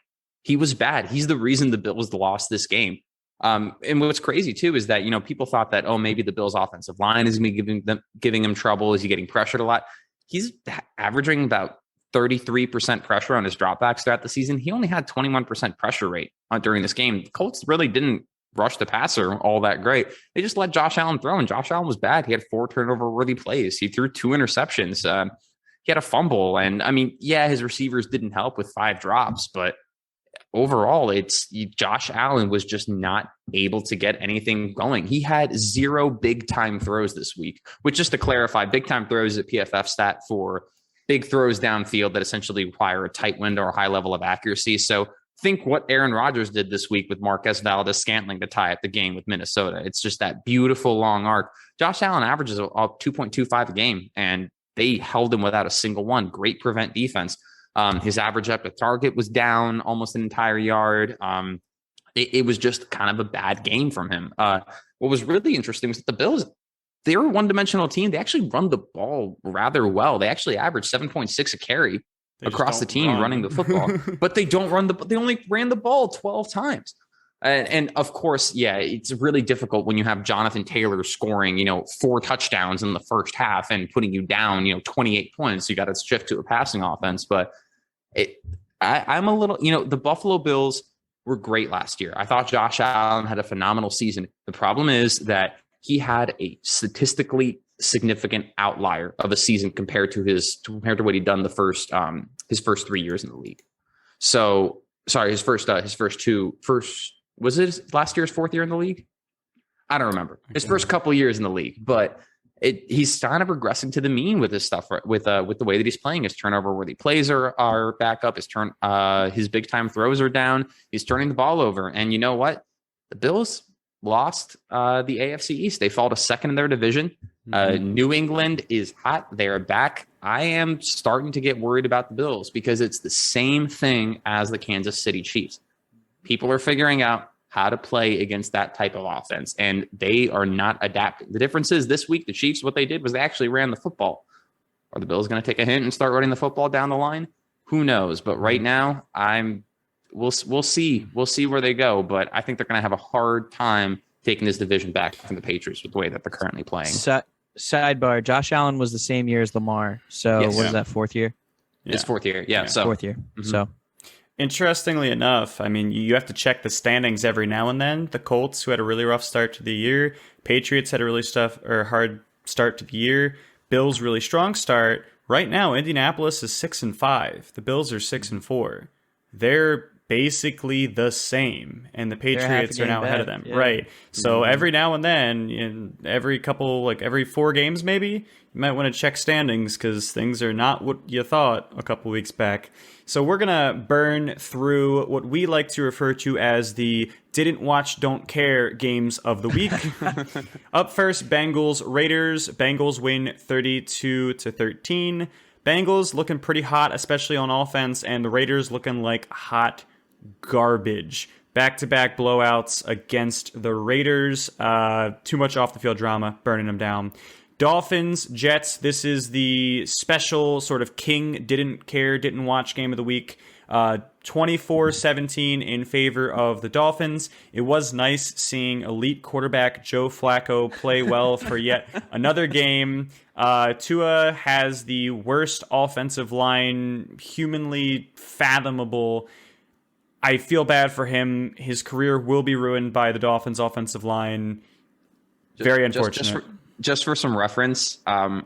[SPEAKER 2] He was bad. He's the reason the Bills lost this game. And what's crazy too is that, people thought that, maybe the Bills offensive line is going to be giving him trouble. Is he getting pressured a lot? He's averaging about 33% pressure on his dropbacks throughout the season. He only had 21% pressure rate during this game. The Colts really didn't rush the passer all that great. They just let Josh Allen throw, and Josh Allen was bad. He had 4 turnover-worthy plays. He threw 2 interceptions. He had a fumble. And I mean, his receivers didn't help with 5 drops, but overall, Josh Allen was just not able to get anything going. He had 0 big time throws this week, which, just to clarify, big time throws is a PFF stat for big throws downfield that essentially require a tight window or high level of accuracy. So think what Aaron Rodgers did this week with Marquez Valdez-Scantling to tie up the game with Minnesota. It's just that beautiful long arc. Josh Allen averages 2.25 a game, and they held him without a single one. Great prevent defense. His average up to target was down almost an entire yard. it was just kind of a bad game from him. What was really interesting was that the Bills, they were a one-dimensional team. They actually run the ball rather well. They actually averaged 7.6 a carry across the team running the football, but they only ran the ball 12 times. And of course, yeah, it's really difficult when you have Jonathan Taylor scoring, 4 touchdowns in the first half and putting you down, 28 points. You got to shift to a passing offense. But I'm a little, the Buffalo Bills were great last year. I thought Josh Allen had a phenomenal season. The problem is that he had a statistically significant outlier of a season compared to what he'd done his first 3 years in the league. So sorry, was it last year's 4th year in the league? I don't remember. His first couple of years in the league, but he's kind of regressing to the mean with his stuff, with the way that he's playing. His turnover-worthy plays are back up. His big-time throws are down. He's turning the ball over. And you know what? The Bills lost the AFC East. They fall to 2nd in their division. New England is hot. They're back. I am starting to get worried about the Bills because it's the same thing as the Kansas City Chiefs. People are figuring out how to play against that type of offense, and they are not adapting. The difference is this week, the Chiefs, what they did was they actually ran the football. Are the Bills going to take a hint and start running the football down the line? Who knows? But right now, we'll see. We'll see where they go, but I think they're going to have a hard time taking this division back from the Patriots with the way that they're currently playing.
[SPEAKER 3] Sidebar, Josh Allen was the same year as Lamar. So
[SPEAKER 2] Yes.
[SPEAKER 3] what is that, 4th year?
[SPEAKER 2] It's 4th year. Yeah. So
[SPEAKER 3] 4th year. So
[SPEAKER 1] Interestingly enough, I mean, you have to check the standings every now and then. The Colts, who had a really rough start to the year, Patriots had a really hard start to the year, Bills really strong start. Right now, Indianapolis is 6-5. The Bills are 6-4. They're basically the same, and the Patriots are now ahead of them.
[SPEAKER 3] Yeah.
[SPEAKER 1] Right. So every now and then, in every 4 games, maybe you might want to check standings because things are not what you thought a couple weeks back. So we're going to burn through what we like to refer to as the didn't watch, don't care games of the week. Up first, Bengals, Raiders. Bengals win 32-13. Bengals looking pretty hot, especially on offense, and the Raiders looking like hot garbage. Back-to-back blowouts against the Raiders. Too much off-the-field drama, burning them down. Dolphins, Jets, this is the special sort of king didn't care, didn't watch game of the week. 24-17 in favor of the Dolphins. It was nice seeing elite quarterback Joe Flacco play well for yet another game. Tua has the worst offensive line humanly fathomable. I feel bad for him. His career will be ruined by the Dolphins' offensive line. Very unfortunate.
[SPEAKER 2] Just for some reference,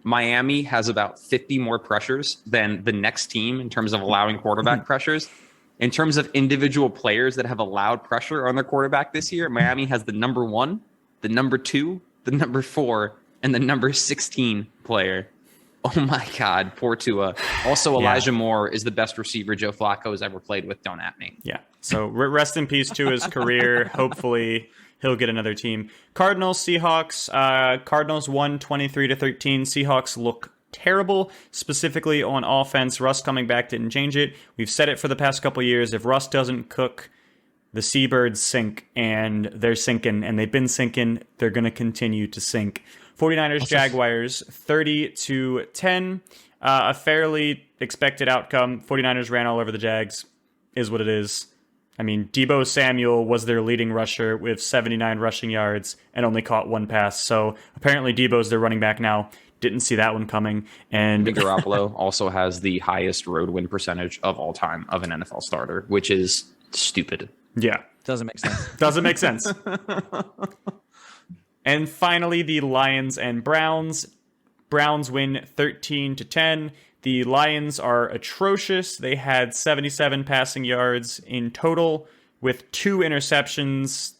[SPEAKER 2] Miami has about 50 more pressures than the next team in terms of allowing quarterback pressures. In terms of individual players that have allowed pressure on their quarterback this year, Miami has the number 1, the number 2, the number 4, and the number 16 player. Oh my God, poor Tua. Also, Elijah Moore is the best receiver Joe Flacco has ever played with. Don't at me.
[SPEAKER 1] Yeah. So rest in peace to his career. Hopefully he'll get another team. Cardinals, Seahawks. Cardinals won 23-13. Seahawks look terrible, specifically on offense. Russ coming back didn't change it. We've said it for the past couple years. If Russ doesn't cook, the Seabirds sink, and they're sinking, and they've been sinking. They're going to continue to sink. 49ers, Jaguars, 30-10. A fairly expected outcome. 49ers ran all over the Jags, is what it is. I mean, Deebo Samuel was their leading rusher with 79 rushing yards and only caught 1 pass. So apparently Deebo's their running back now. Didn't see that one coming. And
[SPEAKER 2] Garoppolo also has the highest road win percentage of all time of an NFL starter, which is stupid.
[SPEAKER 1] Yeah.
[SPEAKER 3] doesn't make sense.
[SPEAKER 1] Doesn't make sense. And finally, the Lions and Browns. Browns win 13-10. The Lions are atrocious. They had 77 passing yards in total with 2 interceptions.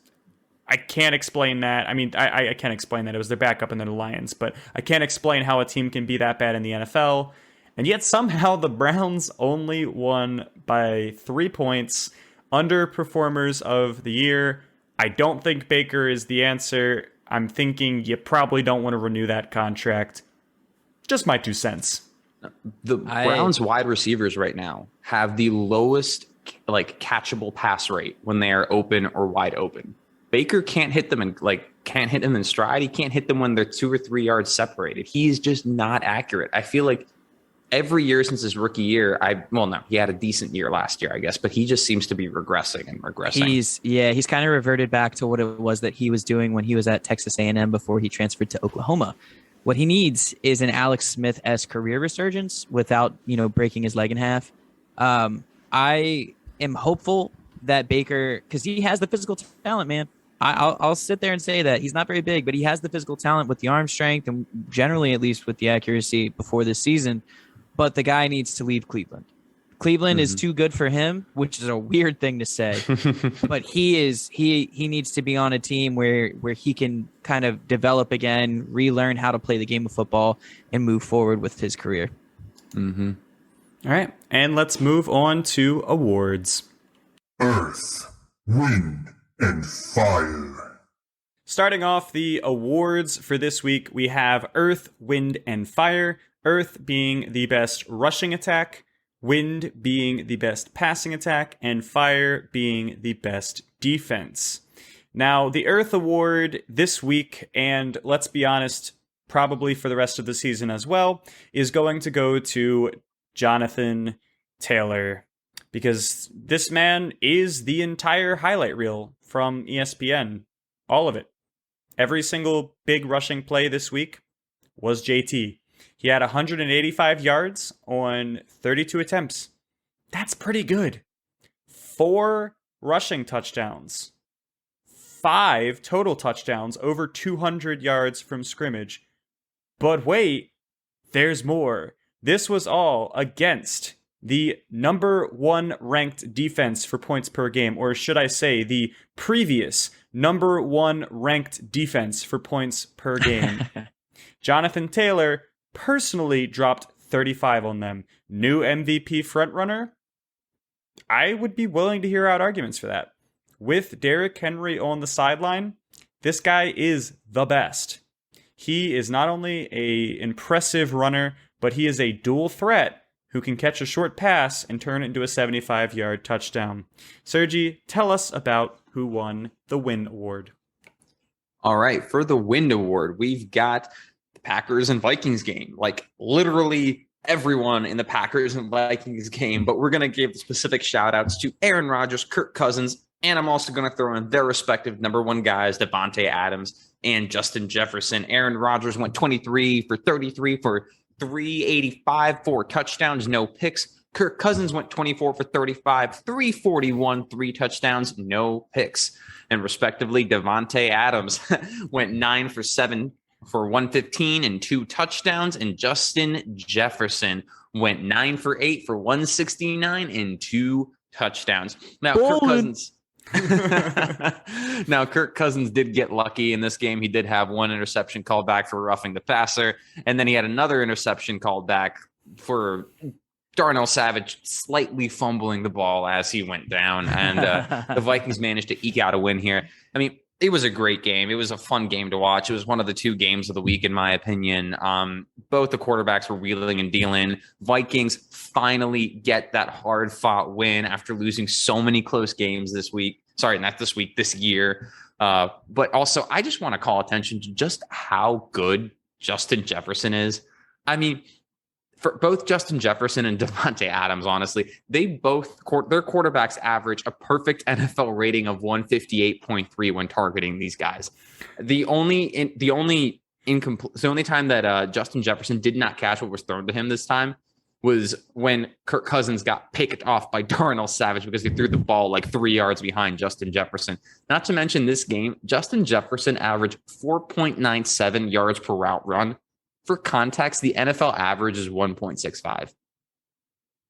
[SPEAKER 1] I can't explain that. I mean, I can't explain that. It was their backup and then the Lions. But I can't explain how a team can be that bad in the NFL. And yet somehow the Browns only won by 3 points. Underperformers of the year. I don't think Baker is the answer. I'm thinking you probably don't want to renew that contract. Just my 2 cents.
[SPEAKER 2] The Browns wide receivers right now have the lowest like catchable pass rate when they are open or wide open. Baker can't hit them in stride. He can't hit them when they're 2 or 3 yards separated. He's just not accurate. I feel like every year since his rookie year, he had a decent year last year, I guess, but he just seems to be regressing.
[SPEAKER 3] He's kind of reverted back to what it was that he was doing when he was at Texas A&M before he transferred to Oklahoma. What he needs is an Alex Smith-esque career resurgence without, breaking his leg in half. I am hopeful that Baker, because he has the physical talent, man. I'll sit there and say that he's not very big, but he has the physical talent with the arm strength and generally, at least with the accuracy before this season. But the guy needs to leave Cleveland. Cleveland is too good for him, which is a weird thing to say. But he needs to be on a team where he can kind of develop again, relearn how to play the game of football, and move forward with his career.
[SPEAKER 1] Mm-hmm. All right, and let's move on to awards.
[SPEAKER 4] Earth, Wind, and Fire.
[SPEAKER 1] Starting off the awards for this week, we have Earth, Wind, and Fire. Earth being the best rushing attack, Wind being the best passing attack, and Fire being the best defense. Now, the Earth Award this week, and let's be honest, probably for the rest of the season as well, is going to go to Jonathan Taylor, because this man is the entire highlight reel from ESPN. All of it. Every single big rushing play this week was JT. He had 185 yards on 32 attempts. That's pretty good. 4 rushing touchdowns. 5 total touchdowns over 200 yards from scrimmage. But wait, there's more. This was all against the number 1 ranked defense for points per game, or should I say the previous number 1 ranked defense for points per game. Jonathan Taylor personally dropped 35 on them. New MVP frontrunner? I would be willing to hear out arguments for that. With Derrick Henry on the sideline, this guy is the best. He is not only an impressive runner, but he is a dual threat who can catch a short pass and turn it into a 75-yard touchdown. Sergi, tell us about who won the Win Award.
[SPEAKER 2] All right, for the Win Award, we've got the Packers and Vikings game. Like literally everyone in the Packers and Vikings game, but we're going to give specific shout outs to Aaron Rodgers, Kirk Cousins, and I'm also going to throw in their respective number 1 guys, Devontae Adams and Justin Jefferson. Aaron Rodgers went 23 for 33 for 385, 4 touchdowns, no picks. Kirk Cousins went 24 for 35, 341, 3 touchdowns, no picks. And respectively, Devontae Adams went 9 for 7 for 115 and 2 touchdowns. And Justin Jefferson went 9 for 8 for 169 and 2 touchdowns. Now, Kirk Cousins did get lucky in this game. He did have 1 interception called back for roughing the passer, and then he had another interception called back for Darnell Savage slightly fumbling the ball as he went down, and the Vikings managed to eke out a win here. I mean, it was a great game. It was a fun game to watch. It was one of the 2 games of the week, in my opinion. Both the quarterbacks were wheeling and dealing. Vikings finally get that hard-fought win after losing so many close games this week. Sorry, not this week, this year. But also, I just want to call attention to just how good Justin Jefferson is. I mean, for both Justin Jefferson and Devontae Adams, honestly, their quarterbacks average a perfect NFL rating of 158.3 when targeting these guys. The only time that Justin Jefferson did not catch what was thrown to him this time was when Kirk Cousins got picked off by Darnell Savage because he threw the ball like 3 yards behind Justin Jefferson. Not to mention this game, Justin Jefferson averaged 4.97 yards per route run. For context, the NFL average is 1.65.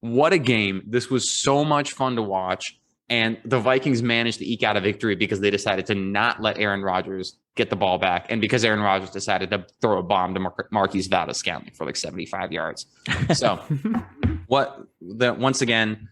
[SPEAKER 2] What a game. This was so much fun to watch. And the Vikings managed to eke out a victory because they decided to not let Aaron Rodgers get the ball back. And because Aaron Rodgers decided to throw a bomb to Marquise Valdes-Scantling for like 75 yards. So once again,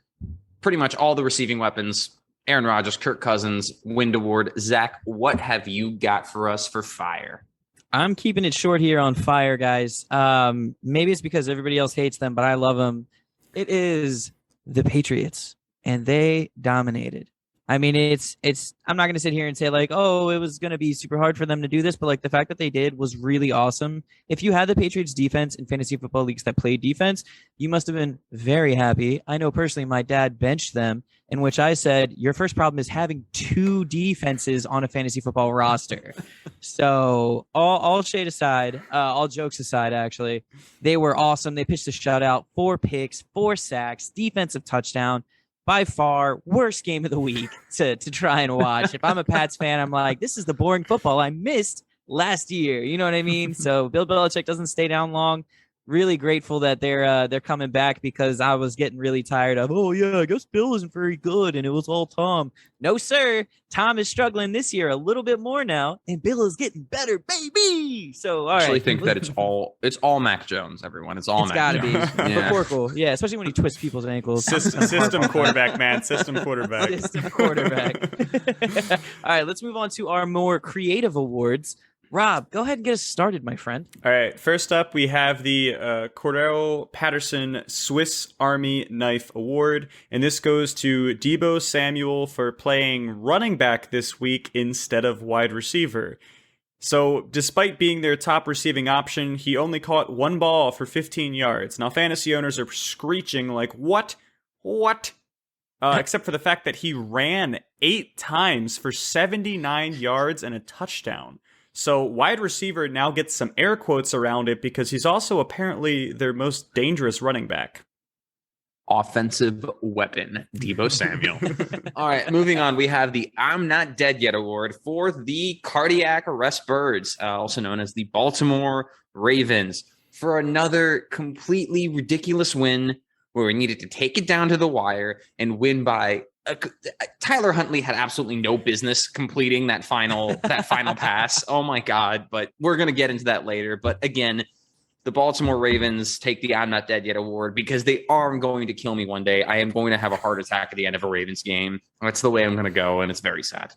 [SPEAKER 2] pretty much all the receiving weapons, Aaron Rodgers, Kirk Cousins, Wind Award. Zach, what have you got for us for Fire?
[SPEAKER 3] I'm keeping it short here on Fire, guys. Maybe it's because everybody else hates them, but I love them. It is the Patriots. and they dominated. I mean, it's. I'm not going to sit here and say like, oh, it was going to be super hard for them to do this, but like the fact that they did was really awesome. If you had the Patriots defense in fantasy football leagues that played defense, you must have been very happy. I know personally, my dad benched them, in which I said, your first problem is having two defenses on a fantasy football roster. So all shade aside, all jokes aside, actually, they were awesome. They pitched a shutout, 4 picks, 4 sacks, defensive touchdown. By far, worst game of the week to try and watch. If I'm a Pats fan, I'm like, this is the boring football I missed last year. You know what I mean? So Bill Belichick doesn't stay down long. Really grateful that they're coming back, because I was getting really tired of, oh yeah, I guess Bill isn't very good and it was all Tom. No, sir. Tom is struggling this year a little bit more now, and Bill is getting better, baby. So all right.
[SPEAKER 2] I actually think that it's all Mac Jones, everyone. It's all
[SPEAKER 3] It's
[SPEAKER 2] Mac
[SPEAKER 3] gotta
[SPEAKER 2] Jones.
[SPEAKER 3] be
[SPEAKER 2] Yeah.
[SPEAKER 3] McCorkle. Yeah, especially when he twists people's ankles.
[SPEAKER 1] System quarterback, man. System quarterback.
[SPEAKER 3] System quarterback. All right, let's move on to our more creative awards. Rob, go ahead and get us started, my friend.
[SPEAKER 1] All right. First up, we have the Cordero Patterson Swiss Army Knife Award, and this goes to Deebo Samuel for playing running back this week instead of wide receiver. So, despite being their top receiving option, he only caught 1 ball for 15 yards. Now, fantasy owners are screeching like, what? Except for the fact that he ran 8 times for 79 yards and a touchdown. So wide receiver now gets some air quotes around it, because he's also apparently their most dangerous running back.
[SPEAKER 2] Offensive weapon, Deebo Samuel. All right, moving on. We have the I'm Not Dead Yet award for the cardiac arrest birds, also known as the Baltimore Ravens, for another completely ridiculous win where we needed to take it down to the wire and win by Tyler Huntley had absolutely no business completing that final pass. Oh my God. But we're going to get into that later. But again, the Baltimore Ravens take the I'm Not Dead Yet award because they are going to kill me one day. I am going to have a heart attack at the end of a Ravens game. That's the way I'm going to go. And it's very sad.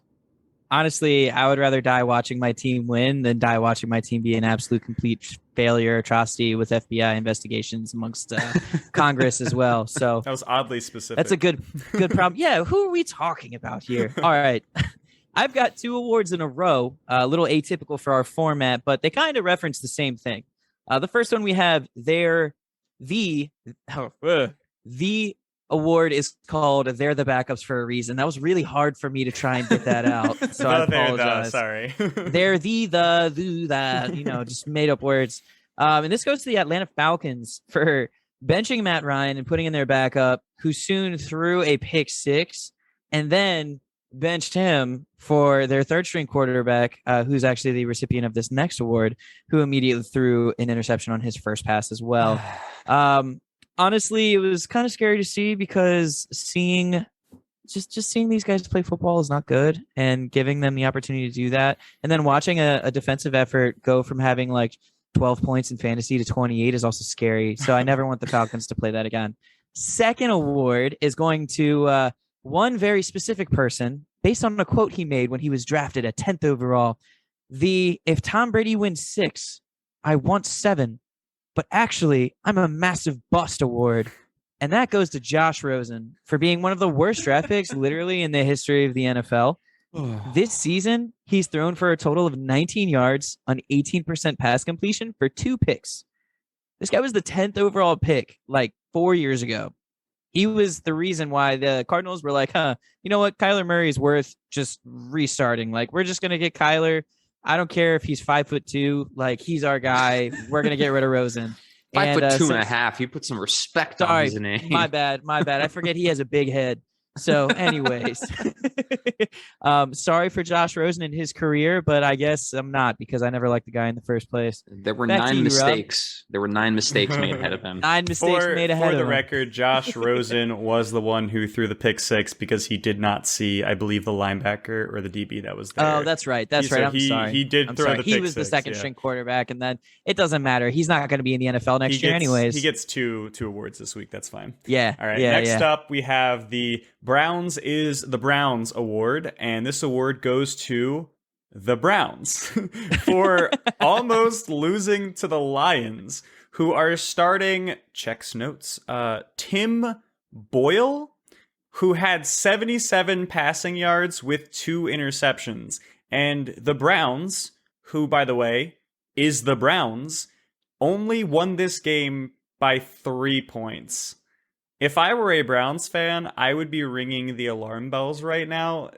[SPEAKER 3] Honestly, I would rather die watching my team win than die watching my team be an absolute complete failure, atrocity with FBI investigations amongst Congress as well. So
[SPEAKER 1] that was oddly specific.
[SPEAKER 3] That's a good problem. Yeah, who are we talking about here? All right. I've got 2 awards in a row, a little atypical for our format, but they kind of reference the same thing. The first one we have the award is called They're the Backups for a Reason. That was really hard for me to try and get that out. So I apologize.
[SPEAKER 1] Sorry.
[SPEAKER 3] They're the, just made up words. And this goes to the Atlanta Falcons for benching Matt Ryan and putting in their backup, who soon threw a pick 6, and then benched him for their 3rd string quarterback, who's actually the recipient of this next award, who immediately threw an interception on his first pass as well. Honestly, it was kind of scary to see, because seeing these guys play football is not good, and giving them the opportunity to do that, and then watching a defensive effort go from having like 12 points in fantasy to 28 is also scary. So I never want the Falcons to play that again. Second award is going to one very specific person based on a quote he made when he was drafted at 10th overall. If Tom Brady wins 6, I want 7. But actually, I'm a massive bust award. And that goes to Josh Rosen for being one of the worst draft picks literally in the history of the NFL. This season, he's thrown for a total of 19 yards on 18% pass completion for 2 picks. This guy was the 10th overall pick like 4 years ago. He was the reason why the Cardinals were like, you know what? Kyler Murray is worth just restarting. Like, we're just going to get Kyler. I don't care if he's 5'2", like he's our guy. We're gonna get rid of Rosen.
[SPEAKER 2] 5'2.5". You put some respect on his name.
[SPEAKER 3] My bad. I forget he has a big head. So, anyways, sorry for Josh Rosen in his career, but I guess I'm not, because I never liked the guy in the first place.
[SPEAKER 2] There were 9 mistakes. There were 9 mistakes made ahead of him.
[SPEAKER 3] 9 mistakes made ahead of him.
[SPEAKER 1] For the record, Josh Rosen was the one who threw the pick 6 because he did not see, I believe, the linebacker or the DB that was there.
[SPEAKER 3] Oh, that's right. I'm sorry.
[SPEAKER 1] He did throw the pick 6.
[SPEAKER 3] He was the second string quarterback, and then it doesn't matter. He's not going to be in the NFL next year anyways.
[SPEAKER 1] He gets two awards this week. That's fine.
[SPEAKER 3] Yeah.
[SPEAKER 1] All right. Next up, we have the Browns is the Browns award, and this award goes to the Browns for almost losing to the Lions, who are starting, checks notes, Tim Boyle, who had 77 passing yards with 2 interceptions. And the Browns, who, by the way, is the Browns, only won this game by 3 points. If I were a Browns fan, I would be ringing the alarm bells right now.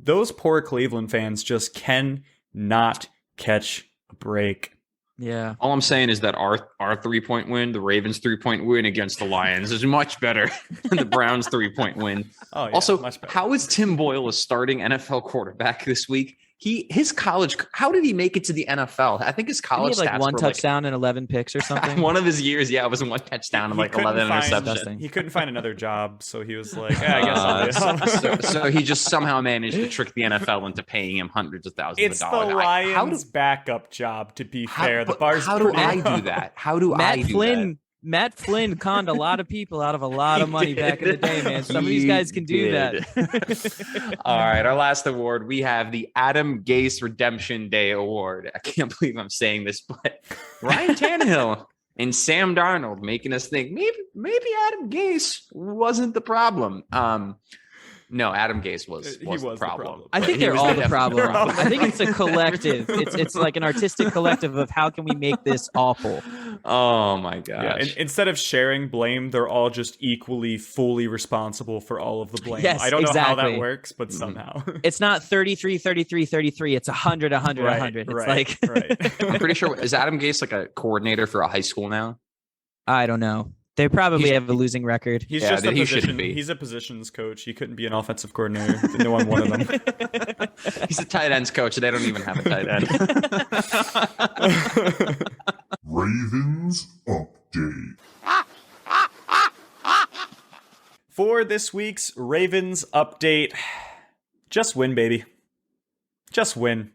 [SPEAKER 1] Those poor Cleveland fans just cannot catch a break.
[SPEAKER 3] Yeah.
[SPEAKER 2] All I'm saying is that our 3-point win, the Ravens 3-point win against the Lions, is much better than the Browns 3-point win.
[SPEAKER 1] Oh, yeah,
[SPEAKER 2] also,
[SPEAKER 1] much better.
[SPEAKER 2] how is Tim Boyle a starting NFL quarterback this week? His college, how did he make it to the NFL? I think his college
[SPEAKER 3] He had
[SPEAKER 2] stats
[SPEAKER 3] like one
[SPEAKER 2] were
[SPEAKER 3] touchdown and 11 picks or something.
[SPEAKER 2] one of his years, it was 1 touchdown and like 11 interceptions.
[SPEAKER 1] He couldn't find another job, so he was like, I guess I'll do it.
[SPEAKER 2] So he just somehow managed to trick the NFL into paying him hundreds of thousands
[SPEAKER 1] It's
[SPEAKER 2] of dollars.
[SPEAKER 1] the Lions' backup job, to be fair. The bar's
[SPEAKER 2] how do
[SPEAKER 1] pretty
[SPEAKER 2] I
[SPEAKER 1] low.
[SPEAKER 2] do that? How do I do that?
[SPEAKER 3] Matt Flynn conned a lot of people out of a lot of money back in the day, man. Some of these guys can do that.
[SPEAKER 2] All right, our last award, we have the Adam Gase Redemption Day Award. I can't believe I'm saying this, but Ryan Tannehill and Sam Darnold making us think maybe Adam Gase wasn't the problem. No, Adam Gase was the problem.
[SPEAKER 3] I think they're all the problem. I think it's a collective. It's like an artistic collective of how can we make this awful.
[SPEAKER 2] Oh my gosh.
[SPEAKER 1] Yeah, and instead of sharing blame, they're all just equally, fully responsible for all of the blame.
[SPEAKER 3] Yes,
[SPEAKER 1] I don't know how
[SPEAKER 3] exactly.
[SPEAKER 1] that works, but somehow.
[SPEAKER 3] It's not 33, 33, 33. It's 100, 100, 100. It's
[SPEAKER 1] right.
[SPEAKER 2] I'm pretty sure, is Adam Gase like a coordinator for a high school now?
[SPEAKER 3] I don't know. They probably have a losing record.
[SPEAKER 1] He's
[SPEAKER 2] Yeah,
[SPEAKER 1] just a
[SPEAKER 2] he
[SPEAKER 1] position.
[SPEAKER 2] shouldn't be.
[SPEAKER 1] He's a positions coach. He couldn't be an offensive coordinator. No one wanted him.
[SPEAKER 2] He's a tight ends coach. They don't even have a tight end.
[SPEAKER 4] Ravens Update.
[SPEAKER 1] For this week's Ravens update, just win, baby. Just win.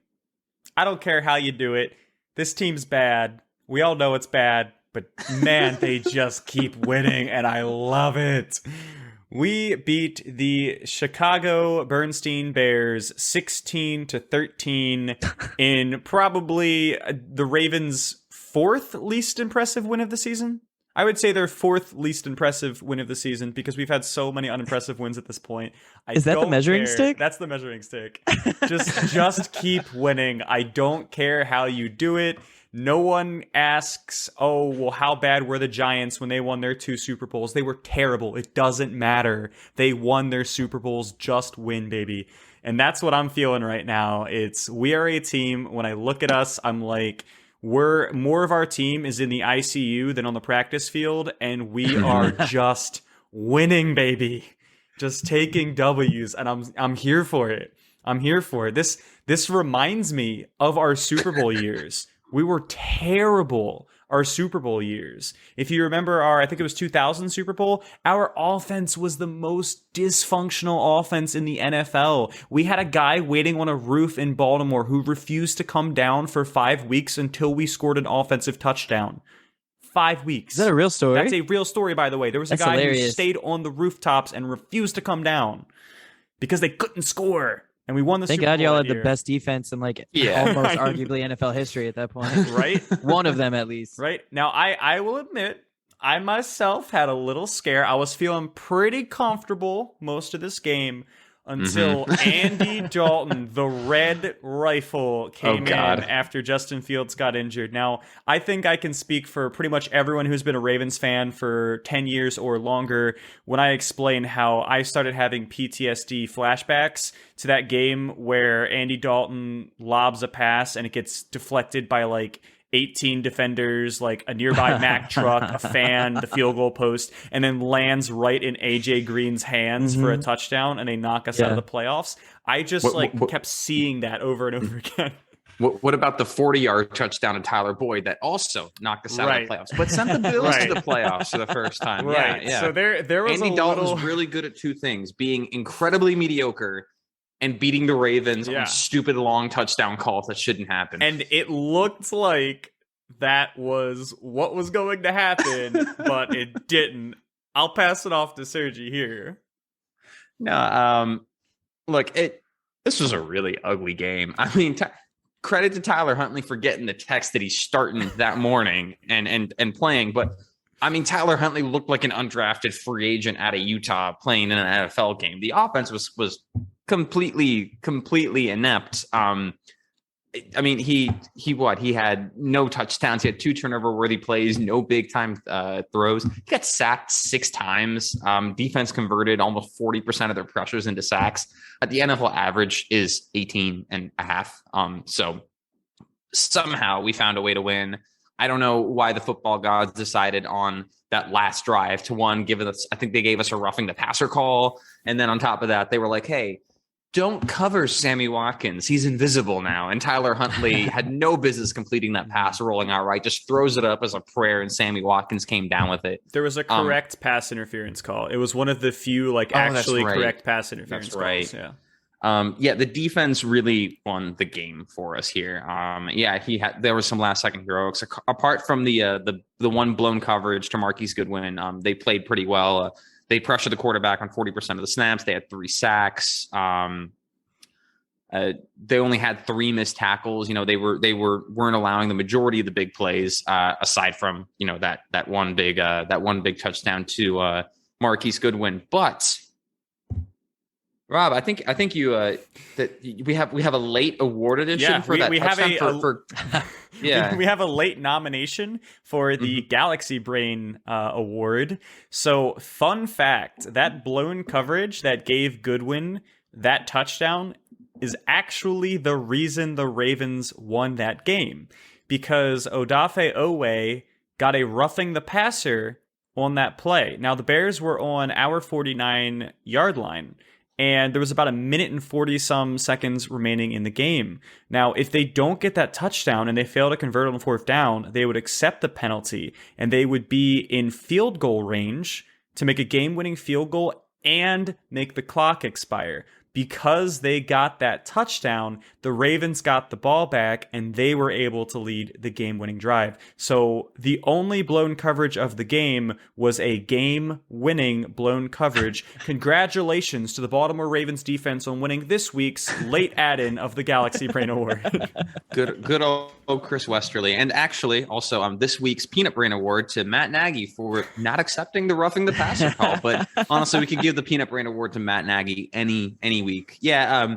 [SPEAKER 1] I don't care how you do it. This team's bad. We all know it's bad. But man, they just keep winning, and I love it. We beat the Chicago Bernstein Bears 16-13 in probably the Ravens' 4th least impressive win of the season. I would say their 4th least impressive win of the season because we've had so many unimpressive wins at this point.
[SPEAKER 3] Is that the measuring stick?
[SPEAKER 1] That's the measuring stick. Just keep winning. I don't care how you do it. No one asks, oh, well, how bad were the Giants when they won their 2 Super Bowls? They were terrible. It doesn't matter. They won their Super Bowls. Just win, baby. And that's what I'm feeling right now. We are a team. When I look at us, I'm like, more of our team is in the ICU than on the practice field, and we are just winning, baby. Just taking W's, and I'm here for it. I'm here for it. This reminds me of our Super Bowl years. We were terrible our Super Bowl years. If you remember I think it was 2000 Super Bowl, our offense was the most dysfunctional offense in the NFL. We had a guy waiting on a roof in Baltimore who refused to come down for 5 weeks until we scored an offensive touchdown. 5 weeks.
[SPEAKER 3] Is that a real story?
[SPEAKER 1] That's a real story, by the way. There was a guy who stayed on the rooftops and refused to come down because they couldn't score. And we won the Super Bowl.
[SPEAKER 3] Thank God y'all had
[SPEAKER 1] the
[SPEAKER 3] best defense in almost arguably NFL history at that point.
[SPEAKER 1] Right?
[SPEAKER 3] One of them at least.
[SPEAKER 1] Right. Now, I will admit, I myself had a little scare. I was feeling pretty comfortable most of this game until Andy Dalton, the red rifle, came in after Justin Fields got injured. Now, I think I can speak for pretty much everyone who's been a Ravens fan for 10 years or longer when I explain how I started having PTSD flashbacks to that game where Andy Dalton lobs a pass and it gets deflected by like 18 defenders, like a nearby Mack truck, a fan, the field goal post, and then lands right in AJ Green's hands for a touchdown, and they knock us out of the playoffs. I just kept seeing that over and over again.
[SPEAKER 2] What about the 40-yard touchdown to Tyler Boyd that also knocked us out of the playoffs, but sent the Bills to the playoffs for the first time?
[SPEAKER 1] Right. Yeah. So there was
[SPEAKER 2] Andy Dalton's really good at 2 things: being incredibly mediocre and beating the Ravens on stupid long touchdown calls that shouldn't happen.
[SPEAKER 1] And it looked like that was what was going to happen, but it didn't. I'll pass it off to Sergi here.
[SPEAKER 2] No, look, this was a really ugly game. I mean, credit to Tyler Huntley for getting the text that he's starting that morning and playing, but I mean, Tyler Huntley looked like an undrafted free agent out of Utah playing in an NFL game. The offense was completely inept. I mean, he had no touchdowns. He had 2 turnover-worthy plays, no big-time throws. He got sacked 6 times. Defense converted almost 40% of their pressures into sacks. The NFL average is 18.5. So somehow we found a way to win. I don't know why the football gods decided on that last drive to give us, I think they gave us a roughing the passer call. And then on top of that, they were like, hey, don't cover Sammy Watkins. He's invisible now. And Tyler Huntley had no business completing that pass, rolling out right, just throws it up as a prayer, and Sammy Watkins came down with it.
[SPEAKER 1] There was a correct pass interference call. It was one of the few actually correct pass interference calls. Yeah.
[SPEAKER 2] The defense really won the game for us here. There was some last second heroics. Apart from the one blown coverage to Marquise Goodwin, they played pretty well. They pressured the quarterback on 40% of the snaps. They had 3 sacks. They only had 3 missed tackles. They weren't allowing the majority of the big plays, aside from that one big touchdown to Marquise Goodwin. But Rob, I think you that we have a late award edition for that. We have
[SPEAKER 1] we have a late nomination for the Galaxy Brain award. So, fun fact: that blown coverage that gave Goodwin that touchdown is actually the reason the Ravens won that game, because Odafe Oweh got a roughing the passer on that play. Now the Bears were on our 49-yard line, and there was about 1minute and 40-some seconds remaining in the game. Now, if they don't get that touchdown and they fail to convert on 4th down, they would accept the penalty, and they would be in field goal range to make a game-winning field goal and make the clock expire. Because they got that touchdown, the Ravens got the ball back, and they were able to lead the game-winning drive. So the only blown coverage of the game was a game-winning blown coverage. Congratulations to the Baltimore Ravens defense on winning this week's late add-in of the Galaxy Brain Award.
[SPEAKER 2] Good old Chris Westerly. And actually, also this week's Peanut Brain Award to Matt Nagy for not accepting the roughing the passer call. But honestly, we could give the Peanut Brain Award to Matt Nagy any week. Yeah.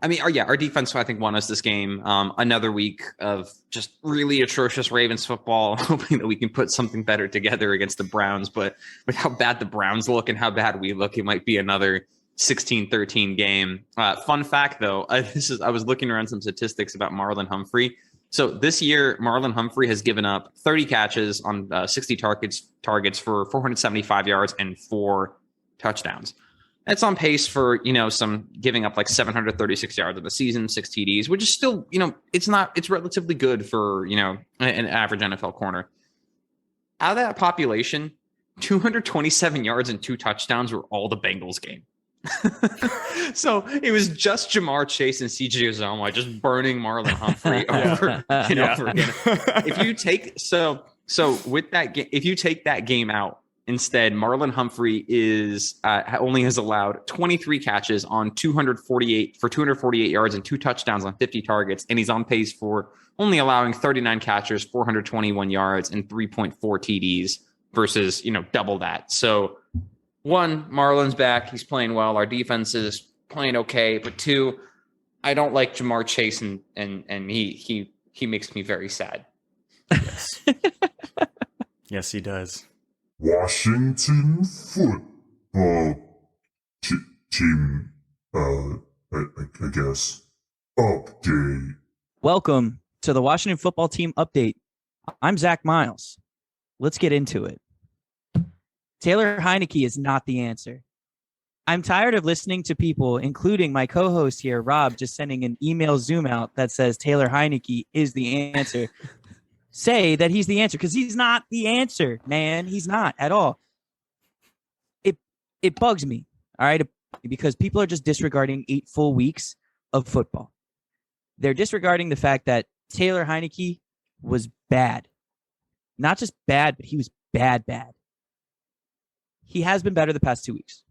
[SPEAKER 2] Our defense, I think, won us this game. Another week of just really atrocious Ravens football, hoping that we can put something better together against the Browns. But with how bad the Browns look and how bad we look, it might be another 16-13 game. Fun fact, though, I was looking around some statistics about Marlon Humphrey. So this year, Marlon Humphrey has given up 30 catches on 60 targets for 475 yards and 4 touchdowns. It's on pace for, some giving up like 736 yards of the season, 6 TDs, which is still, it's relatively good for, an average NFL corner. Out of that population, 227 yards and 2 touchdowns were all the Bengals game. So it was just Jamar Chase and CJ Uzomah just burning Marlon Humphrey over and over again. If you take that game out, instead, Marlon Humphrey only has allowed 23 catches on 248 yards and 2 touchdowns on 50 targets, and he's on pace for only allowing 39 catches, 421 yards, and 3.4 TDs versus double that. So, 1, Marlon's back; he's playing well. Our defense is playing okay, but 2, I don't like Jamar Chase, and he makes me very sad.
[SPEAKER 1] Yes, yes, he does.
[SPEAKER 4] Washington football team, I guess, update.
[SPEAKER 3] Welcome to the Washington football team update. I'm Zach Miles. Let's get into it. Taylor Heineke is not the answer. I'm tired of listening to people, including my co-host here, Rob, just sending an email zoom out that says Taylor Heineke is the answer. Say that he's the answer, because he's not the answer, man. He's not at all. It bugs me, all right, because people are just disregarding 8 full weeks of football. They're disregarding the fact that Taylor Heineke was bad. Not just bad, but he was bad. He has been better the past 2 weeks.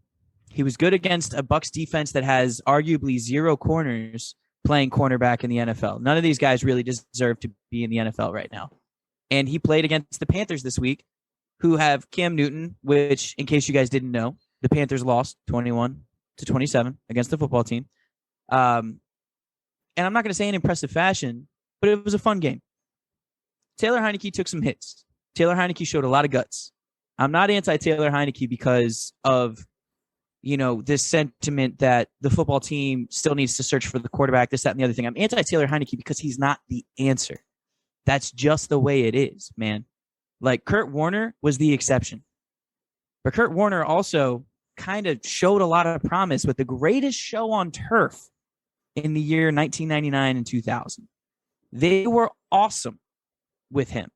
[SPEAKER 3] He was good against a Bucs defense that has arguably 0 corners playing cornerback in the NFL. None of these guys really deserve to be in the NFL right now. And he played against the Panthers this week, who have Cam Newton, which, in case you guys didn't know, the Panthers lost 21-27 against the football team. And I'm not going to say in impressive fashion, but it was a fun game. Taylor Heineke took some hits. Taylor Heineke showed a lot of guts. I'm not anti-Taylor Heineke because of, this sentiment that the football team still needs to search for the quarterback, this, that, and the other thing. I'm anti-Taylor Heineke because he's not the answer. That's just the way it is, man. Like, Kurt Warner was the exception. But Kurt Warner also kind of showed a lot of promise with the greatest show on turf in the year 1999 and 2000. They were awesome with him.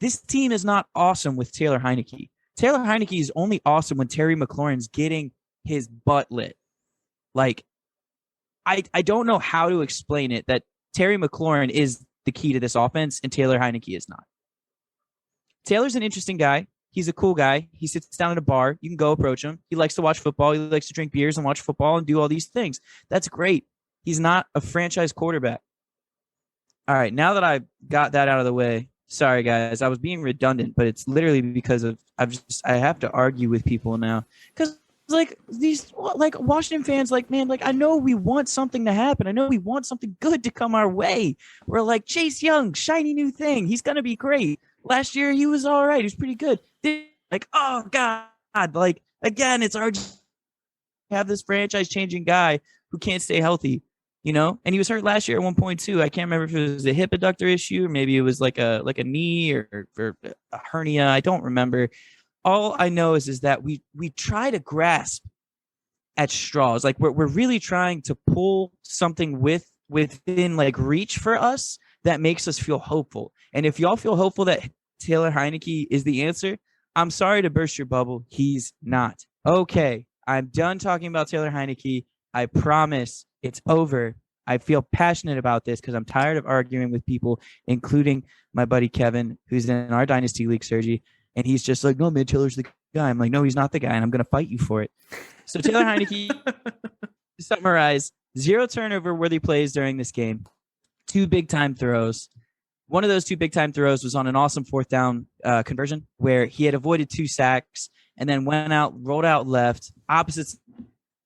[SPEAKER 3] This team is not awesome with Taylor Heineke. Taylor Heineke is only awesome when Terry McLaurin's getting his butt lit. Like, I don't know how to explain it, that Terry McLaurin is the key to this offense and Taylor Heineke is not. Taylor's an interesting guy. He's a cool guy. He sits down at a bar. You can go approach him. He likes to watch football. He likes to drink beers and watch football and do all these things. That's great. He's not a franchise quarterback. All right, now that I got that out of the way, sorry guys, I was being redundant, but it's literally because of I have to argue with people now because these Washington fans, man, I know we want something to happen. I know we want something good to come our way. We're like, Chase Young, shiny new thing. He's gonna be great. Last year he was all right. He was pretty good. Oh God, again, it's our have this franchise changing guy who can't stay healthy. And he was hurt last year at one point too. I can't remember if it was a hip adductor issue or maybe it was like a knee or a hernia. I don't remember. All I know is that we try to grasp at straws. Like we're really trying to pull something within reach for us that makes us feel hopeful. And if y'all feel hopeful that Taylor Heineke is the answer, I'm sorry to burst your bubble. He's not. Okay, I'm done talking about Taylor Heineke. I promise it's over. I feel passionate about this because I'm tired of arguing with people, including my buddy Kevin, who's in our Dynasty League, Sergi. And he's just like, no, man, Taylor's the guy. I'm like, no, he's not the guy. And I'm going to fight you for it. So Taylor Heineke, to summarize, 0 turnover-worthy plays during this game, 2 big-time throws. One of those 2 big-time throws was on an awesome 4th down conversion where he had avoided 2 sacks and then went out, rolled out left, opposite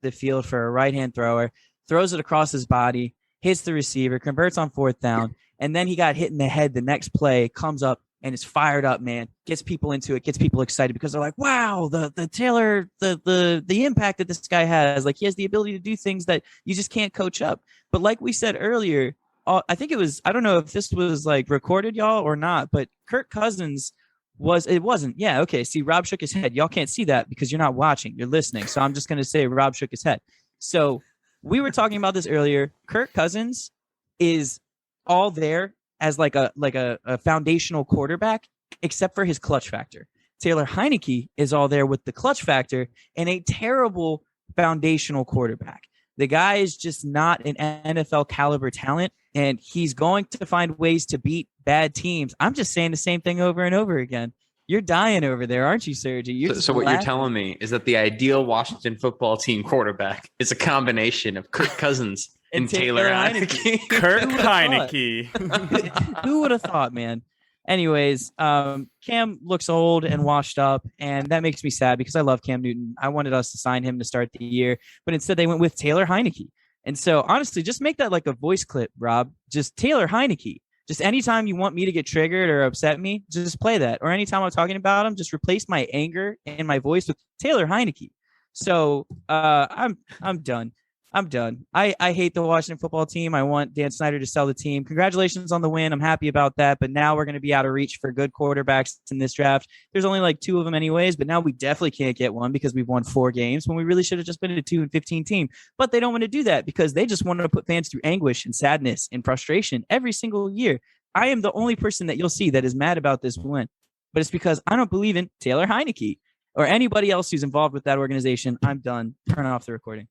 [SPEAKER 3] the field for a right-hand thrower, throws it across his body, hits the receiver, converts on 4th down, and then he got hit in the head the next play, comes up and is fired up, man, gets people into it, gets people excited because they're like, wow, the Taylor, the impact that this guy has, he has the ability to do things that you just can't coach up. But like we said earlier, I think it was, I don't know if this was recorded, y'all, or not, but Kirk Cousins wasn't. Yeah. Okay. See, Rob shook his head. Y'all can't see that because you're not watching, you're listening. So I'm just going to say Rob shook his head. So we were talking about this earlier. Kirk Cousins is all there as a foundational quarterback, except for his clutch factor. Taylor Heineke is all there with the clutch factor and a terrible foundational quarterback. The guy is just not an NFL caliber talent, and he's going to find ways to beat bad teams. I'm just saying the same thing over and over again. You're dying over there, aren't you, Sergi?
[SPEAKER 2] So what you're telling me is that the ideal Washington football team quarterback is a combination of Kirk Cousins and Taylor Heineke.
[SPEAKER 1] Kirk Heineke.
[SPEAKER 3] Who would have thought, man? Anyways, Cam looks old and washed up, and that makes me sad because I love Cam Newton. I wanted us to sign him to start the year, but instead they went with Taylor Heineke. And so, honestly, just make that a voice clip, Rob. Just Taylor Heineke. Just anytime you want me to get triggered or upset me, just play that. Or anytime I'm talking about him, just replace my anger and my voice with Taylor Heineke. So I'm done. I'm done. I hate the Washington football team. I want Dan Snyder to sell the team. Congratulations on the win. I'm happy about that. But now we're going to be out of reach for good quarterbacks in this draft. There's only 2 of them anyways, but now we definitely can't get one because we've won 4 games when we really should have just been a 2-15 team. But they don't want to do that because they just want to put fans through anguish and sadness and frustration every single year. I am the only person that you'll see that is mad about this win. But it's because I don't believe in Taylor Heineke or anybody else who's involved with that organization. I'm done. Turn off the recording.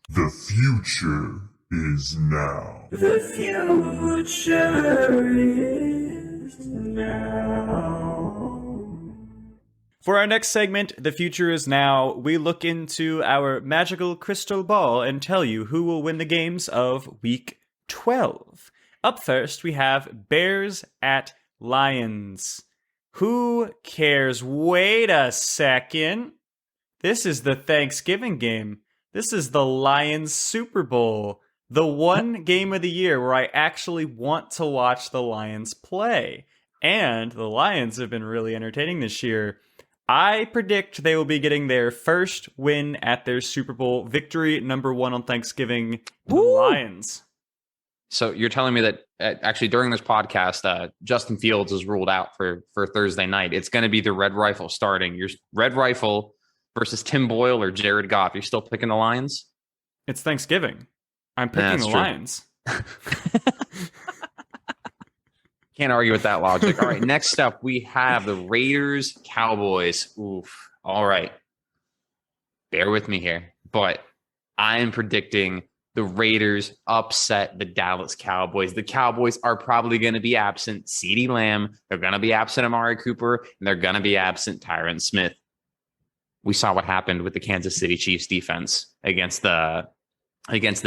[SPEAKER 4] The future is now.
[SPEAKER 6] The future is now.
[SPEAKER 1] For our next segment, The Future is Now, we look into our magical crystal ball and tell you who will win the games of Week 12. Up first, we have Bears at Lions. Who cares? Wait a second. This is the Thanksgiving game. This is the Lions Super Bowl. The one game of the year where I actually want to watch the Lions play. And the Lions have been really entertaining this year. I predict they will be getting their first win at their Super Bowl victory, number 1 on Thanksgiving. The Lions.
[SPEAKER 2] So you're telling me that actually during this podcast, Justin Fields is ruled out for Thursday night. It's going to be the Red Rifle starting. Your Red Rifle versus Tim Boyle or Jared Goff. You're still picking the Lions?
[SPEAKER 1] It's Thanksgiving. I'm picking the Lions.
[SPEAKER 2] Can't argue with that logic. All right, next up, we have the Raiders Cowboys. Oof. All right. Bear with me here. But I am predicting the Raiders upset the Dallas Cowboys. The Cowboys are probably going to be absent CeeDee Lamb. They're going to be absent Amari Cooper. And they're going to be absent Tyron Smith. We saw what happened with the Kansas City Chiefs defense against the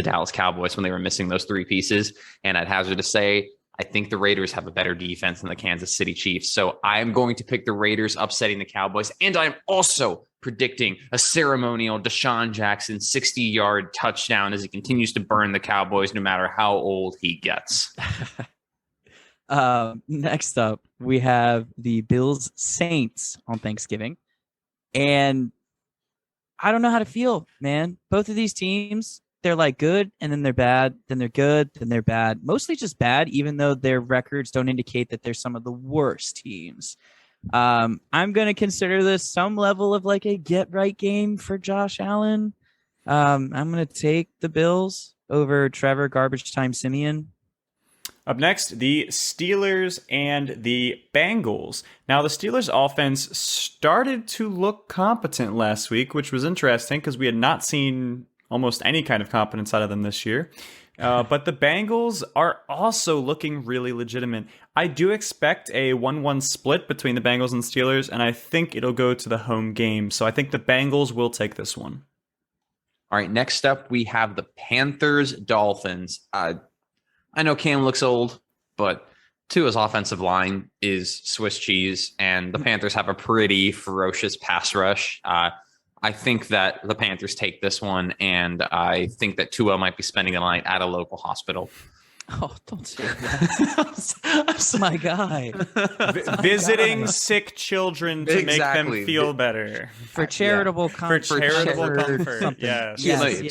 [SPEAKER 2] Dallas Cowboys when they were missing those 3 pieces. And I'd hazard to say, I think the Raiders have a better defense than the Kansas City Chiefs. So I'm going to pick the Raiders upsetting the Cowboys. And I'm also predicting a ceremonial Deshaun Jackson 60-yard touchdown as he continues to burn the Cowboys no matter how old he gets.
[SPEAKER 3] Next up, we have the Bills Saints on Thanksgiving. And I don't know how to feel, man. Both of these teams, they're like good and then they're bad, then they're good, then they're bad. Mostly just bad, even though their records don't indicate that they're some of the worst teams. I'm going to consider this some level of like a get right game for Josh Allen. I'm going to take the Bills over Trevor Garbage Time Simeon.
[SPEAKER 1] Up next, the Steelers and the Bengals. Now, the Steelers offense started to look competent last week, which was interesting because we had not seen almost any kind of competence out of them this year. But the Bengals are also looking really legitimate. I do expect a 1-1 split between the Bengals and Steelers, and I think it'll go to the home game. So I think the Bengals will take this one.
[SPEAKER 2] All right, next up, we have the Panthers Dolphins. I know Cam looks old, but Tua's offensive line is Swiss cheese, and the Panthers have a pretty ferocious pass rush. I think that the Panthers take this one, and I think that Tua might be spending the night at a local hospital.
[SPEAKER 3] Oh, don't say that. My guy.
[SPEAKER 1] Visiting sick children to make them feel better.
[SPEAKER 3] For charitable comfort.
[SPEAKER 1] For charitable comfort,
[SPEAKER 3] yes.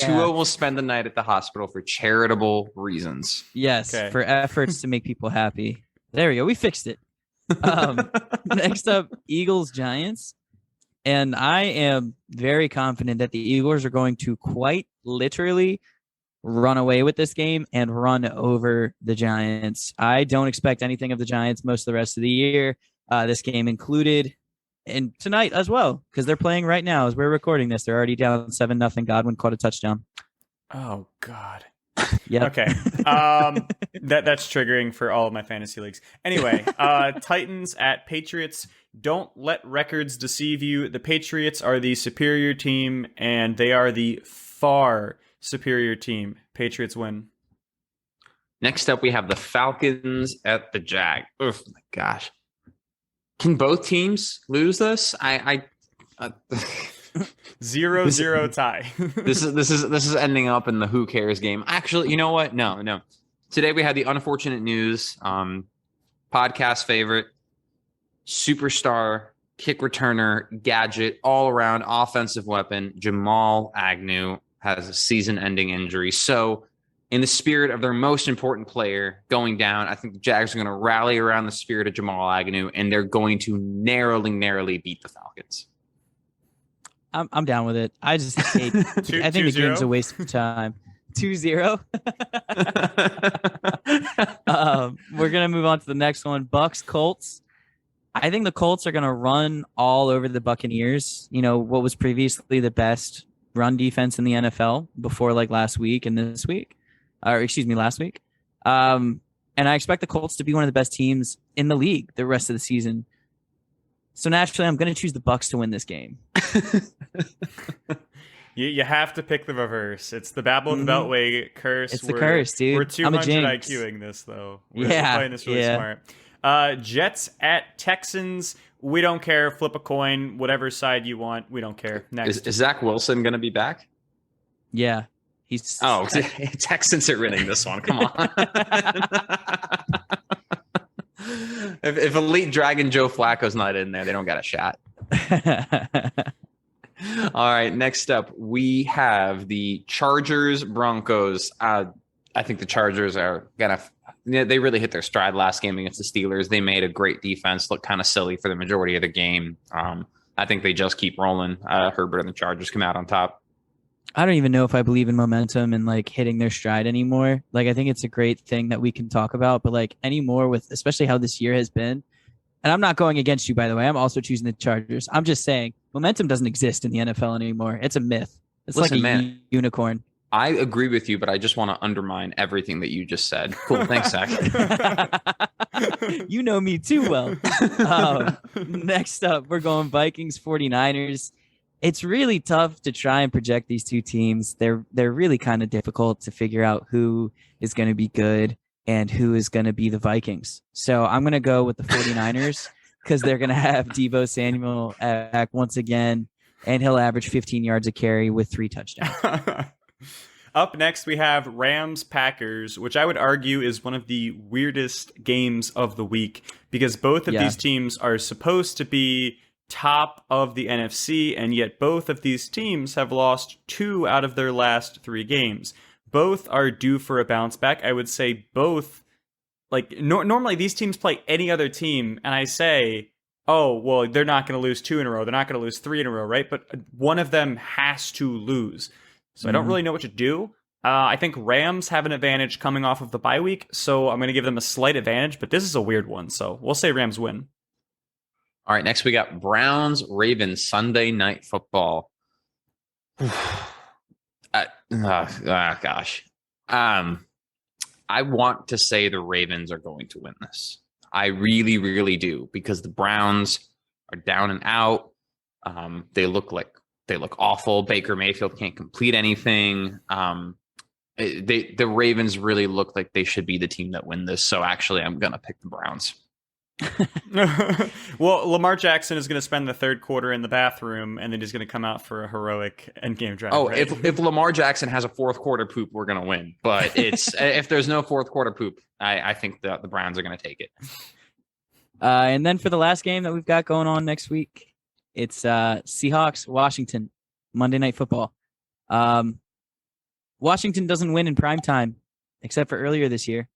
[SPEAKER 2] Tua will spend the night at the hospital for charitable reasons.
[SPEAKER 3] Yes,
[SPEAKER 1] Okay.
[SPEAKER 3] for efforts to make people happy. There we go. We fixed it. Next up, Eagles Giants. And I am very confident that the Eagles are going to quite literally run away with this game and run over the Giants. I don't expect anything of the Giants most of the rest of the year, this game included, and tonight as well, because they're playing right now as we're recording this. They're already down 7-0. Godwin caught a touchdown.
[SPEAKER 1] Oh, God.
[SPEAKER 3] Yeah.
[SPEAKER 1] Okay. That's triggering for all of my fantasy leagues. Anyway, Titans at Patriots. Don't let records deceive you. The Patriots are the superior team, and they are the far superior team. Patriots win.
[SPEAKER 2] Next up, we have the Falcons at the Jag. Oh my gosh. Can both teams lose this?
[SPEAKER 1] 0-0 tie.
[SPEAKER 2] This is ending up in the who cares game. Actually, you know what? No. Today we had the unfortunate news. Podcast favorite, superstar, kick returner, gadget, all around offensive weapon, Jamal Agnew has a season-ending injury. So, in the spirit of their most important player going down, I think the Jags are going to rally around the spirit of Jamal Agnew, and they're going to narrowly beat the Falcons.
[SPEAKER 3] I'm down with it. I just hate. I think the game's a waste of time. 2-0. We're gonna move on to the next one. Bucks Colts. I think the Colts are gonna run all over the Buccaneers. You know what was previously the best run defense in the NFL before like last week and this week, last week. And I expect the Colts to be one of the best teams in the league the rest of the season. So naturally, I'm going to choose the Bucks to win this game.
[SPEAKER 1] You have to pick the reverse. It's the Babble of the Beltway curse.
[SPEAKER 3] It's the curse, dude.
[SPEAKER 1] We're 200
[SPEAKER 3] I'm a jinx.
[SPEAKER 1] IQing this, though.
[SPEAKER 3] We're
[SPEAKER 1] playing this really smart. Jets at Texans. We don't care. Flip a coin, whatever side you want. We don't care. Next.
[SPEAKER 2] Is Zach Wilson going to be back?
[SPEAKER 3] Yeah. He's
[SPEAKER 2] Oh, Texans are winning this one. Come on. if Elite Dragon Joe Flacco's not in there, they don't got a shot. All right, next up, we have the Chargers Broncos. I think the Chargers are going to they really hit their stride last game against the Steelers. They made a great defense look kind of silly for the majority of the game. I think they just keep rolling. Herbert and the Chargers come out on top.
[SPEAKER 3] I don't even know if I believe in momentum and like hitting their stride anymore. Like, I think it's a great thing that we can talk about, but like anymore with especially how this year has been. And I'm not going against you, by the way. I'm also choosing the Chargers. I'm just saying momentum doesn't exist in the NFL anymore. It's a myth. It's
[SPEAKER 2] Listen,
[SPEAKER 3] like a
[SPEAKER 2] man,
[SPEAKER 3] unicorn.
[SPEAKER 2] I agree with you, but I just want to undermine everything that you just said. Cool. Thanks, Zach.
[SPEAKER 3] You know me too well. Next up, we're going Vikings 49ers. It's really tough to try and project these two teams. They're really kind of difficult to figure out who is going to be good and who is going to be the Vikings. So I'm going to go with the 49ers because they're going to have Deebo Samuel back once again, and he'll average 15 yards a carry with 3 touchdowns.
[SPEAKER 1] Up next, we have Rams-Packers, which I would argue is one of the weirdest games of the week because both of these teams are supposed to be top of the NFC, and yet both of these teams have lost 2 out of their last 3 games. Both are due for a bounce back. I would say both, like, normally these teams play any other team, and I say, oh, well, they're not going to lose 2 in a row. They're not going to lose 3 in a row, right? But one of them has to lose. So I don't really know what to do. I think Rams have an advantage coming off of the bye week, so I'm going to give them a slight advantage, but this is a weird one, so we'll say Rams win.
[SPEAKER 2] All right, next we got Browns-Ravens Sunday Night Football. Gosh. I want to say the Ravens are going to win this. I really, really do, because the Browns are down and out. They look awful. Baker Mayfield can't complete anything. The Ravens really look like they should be the team that win this. So actually, I'm going to pick the Browns.
[SPEAKER 1] Well, Lamar Jackson is going to spend the third quarter in the bathroom, and then he's going to come out for a heroic endgame drive.
[SPEAKER 2] Oh,
[SPEAKER 1] right?
[SPEAKER 2] if Lamar Jackson has a fourth quarter poop, we're going to win. But it's if there's no fourth quarter poop, I think the Browns are going to take it.
[SPEAKER 3] And then for the last game that we've got going on next week, it's Seahawks, Washington, Monday Night Football. Washington doesn't win in primetime, except for earlier this year,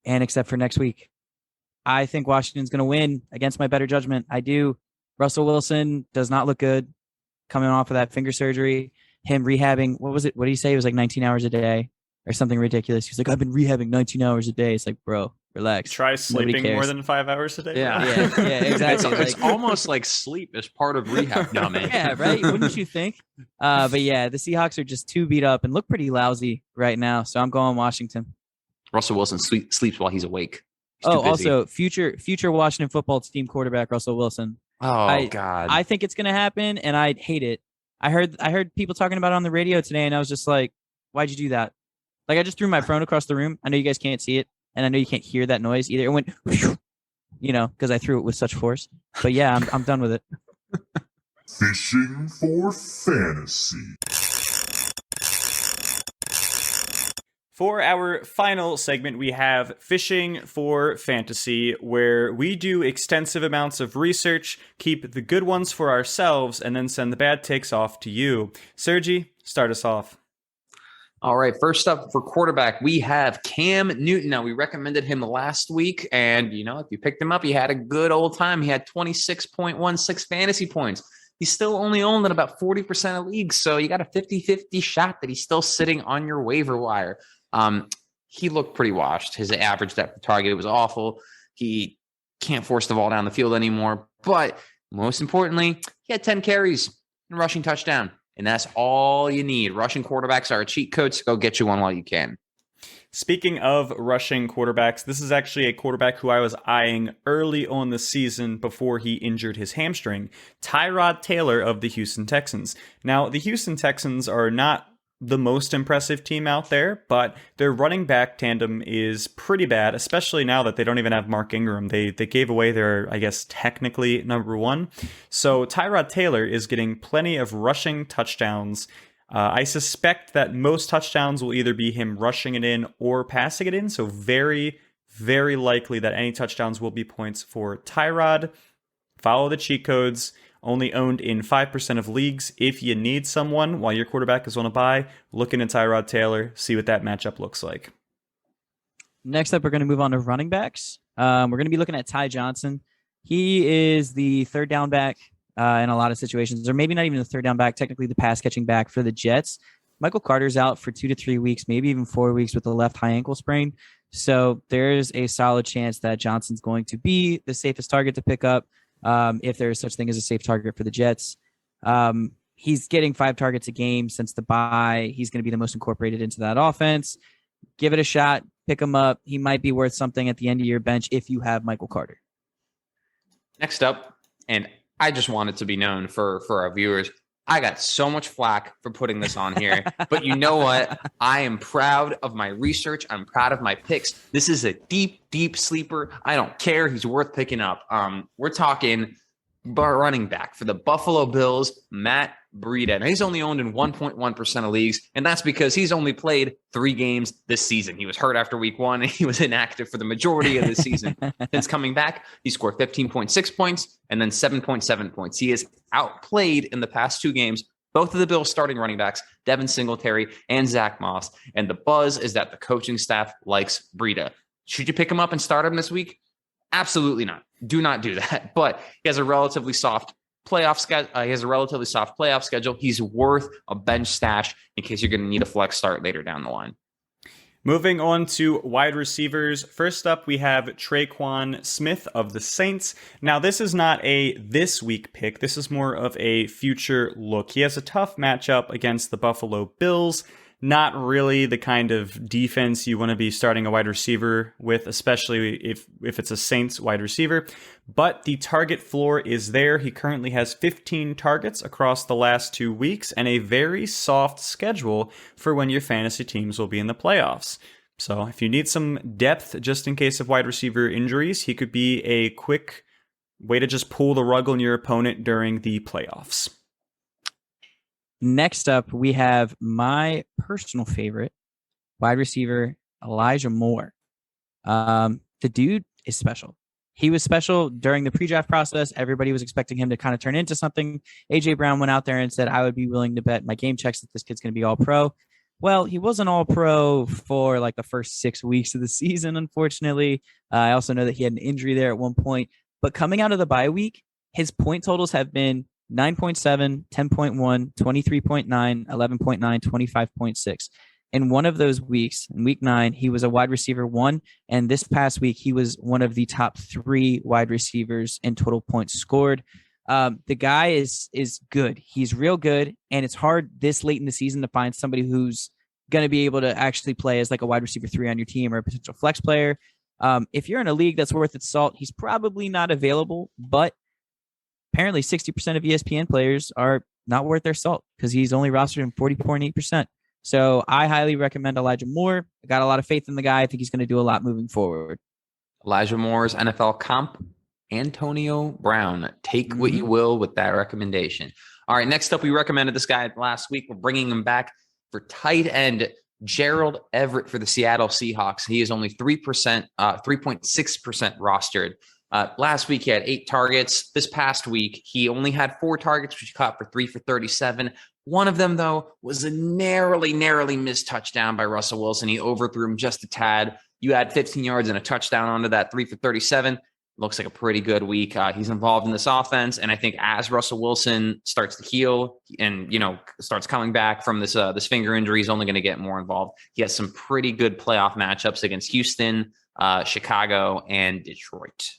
[SPEAKER 3] and except for next week. I think Washington's going to win against my better judgment. I do. Russell Wilson does not look good coming off of that finger surgery. Him rehabbing, what was it? What did he say? It was like 19 hours a day or something ridiculous. He's like, I've been rehabbing 19 hours a day. It's like, bro, relax.
[SPEAKER 1] Try sleeping more than 5 hours a day.
[SPEAKER 2] Yeah,
[SPEAKER 3] exactly.
[SPEAKER 2] It's almost like sleep is part of rehab. No, man.
[SPEAKER 3] Yeah, right? Wouldn't you think? But yeah, the Seahawks are just too beat up and look pretty lousy right now. So I'm going Washington.
[SPEAKER 2] Russell Wilson sleeps while he's awake. He's
[SPEAKER 3] also future Washington football team quarterback Russell Wilson.
[SPEAKER 2] Oh, God.
[SPEAKER 3] I think it's going to happen, and I hate it. I heard people talking about it on the radio today, and I was just like, why'd you do that? Like, I just threw my phone across the room. I know you guys can't see it, and I know you can't hear that noise either. It went, because I threw it with such force. But yeah, I'm done with it.
[SPEAKER 4] Fishing for fantasy.
[SPEAKER 1] For our final segment, we have Fishing for Fantasy, where we do extensive amounts of research, keep the good ones for ourselves, and then send the bad takes off to you. Sergi, start us off.
[SPEAKER 2] All right, first up for quarterback, we have Cam Newton. Now, we recommended him last week, and, if you picked him up, he had a good old time. He had 26.16 fantasy points. He's still only owned in about 40% of leagues, so you got a 50-50 shot that he's still sitting on your waiver wire. He looked pretty washed. His average depth of target was awful. He can't force the ball down the field anymore. But most importantly, he had 10 carries and a rushing touchdown. And that's all you need. Rushing quarterbacks are a cheat code, so go get you one while you can.
[SPEAKER 1] Speaking of rushing quarterbacks, this is actually a quarterback who I was eyeing early on the season before he injured his hamstring, Tyrod Taylor of the Houston Texans. Now, the Houston Texans are not the most impressive team out there, but their running back tandem is pretty bad, especially now that they don't even have Mark Ingram. They gave away their, I guess, technically number one. So Tyrod Taylor is getting plenty of rushing touchdowns. I suspect that most touchdowns will either be him rushing it in or passing it in. So very, very likely that any touchdowns will be points for Tyrod. Follow the cheat codes. Only owned in 5% of leagues. If you need someone while your quarterback is on a bye, look into Tyrod Taylor, see what that matchup looks like.
[SPEAKER 3] Next up, we're going to move on to running backs. We're going to be looking at Ty Johnson. He is the third down back in a lot of situations, or maybe not even the third down back, technically the pass catching back for the Jets. Michael Carter's out for 2 to 3 weeks, maybe even 4 weeks with the left high ankle sprain. So there's a solid chance that Johnson's going to be the safest target to pick up. If there is such thing as a safe target for the Jets. He's getting 5 targets a game since the bye. He's going to be the most incorporated into that offense. Give it a shot. Pick him up. He might be worth something at the end of your bench if you have Michael Carter.
[SPEAKER 2] Next up, and I just want it to be known for our viewers, I got so much flack for putting this on here, but you know what? I am proud of my research. I'm proud of my picks. This is a deep, deep sleeper. I don't care. He's worth picking up. We're talking running back for the Buffalo Bills, Matt Breida. Now, he's only owned in 1.1% of leagues, and that's because he's only played 3 games this season. He was hurt after week 1, and he was inactive for the majority of the season. Since coming back, he scored 15.6 points and then 7.7 points. He is outplayed in the past 2 games both of the Bills starting running backs, Devin Singletary and Zach Moss. And the buzz is that the coaching staff likes Breida. Should you pick him up and start him this week? Absolutely not. Do not do that. But he has a relatively soft playoff schedule. He's worth a bench stash in case you're going to need a flex start later down the line.
[SPEAKER 1] Moving on to wide receivers. First up, we have Traquan Smith of the Saints. Now, this is not a this week pick. This is more of a future look. He has a tough matchup against the Buffalo Bills. Not really the kind of defense you want to be starting a wide receiver with, especially if it's a Saints wide receiver. But the target floor is there. He currently has 15 targets across the last 2 weeks and a very soft schedule for when your fantasy teams will be in the playoffs. So if you need some depth just in case of wide receiver injuries, he could be a quick way to just pull the rug on your opponent during the playoffs.
[SPEAKER 3] Next up, we have my personal favorite wide receiver, Elijah Moore. The dude is special. He was special during the pre-draft process. Everybody was expecting him to kind of turn into something. A.J. Brown went out there and said, I would be willing to bet my game checks that this kid's going to be all pro. Well, he wasn't all pro for like the first 6 weeks of the season, unfortunately. I also know that he had an injury there at one point. But coming out of the bye week, his point totals have been 9.7, 10.1, 23.9, 11.9, 25.6. In one of those weeks, in week 9, he was a wide receiver 1. And this past week, he was one of the top 3 wide receivers in total points scored. The guy is good. He's real good. And it's hard this late in the season to find somebody who's going to be able to actually play as like a wide receiver 3 on your team or a potential flex player. If you're in a league that's worth its salt, he's probably not available, but apparently 60% of ESPN players are not worth their salt because he's only rostered in 40.8%. So I highly recommend Elijah Moore. I got a lot of faith in the guy. I think he's going to do a lot moving forward.
[SPEAKER 2] Elijah Moore's NFL comp, Antonio Brown. Take what you will with that recommendation. All right, next up, we recommended this guy last week. We're bringing him back for tight end Gerald Everett for the Seattle Seahawks. He is only 3%, 3.6% rostered. Last week, he had 8 targets. This past week, he only had 4 targets, which he caught for 3 for 37. One of them, though, was a narrowly missed touchdown by Russell Wilson. He overthrew him just a tad. You add 15 yards and a touchdown onto that 3 for 37. Looks like a pretty good week. He's involved in this offense. And I think as Russell Wilson starts to heal and, starts coming back from this finger injury, he's only going to get more involved. He has some pretty good playoff matchups against Houston, Chicago, and Detroit.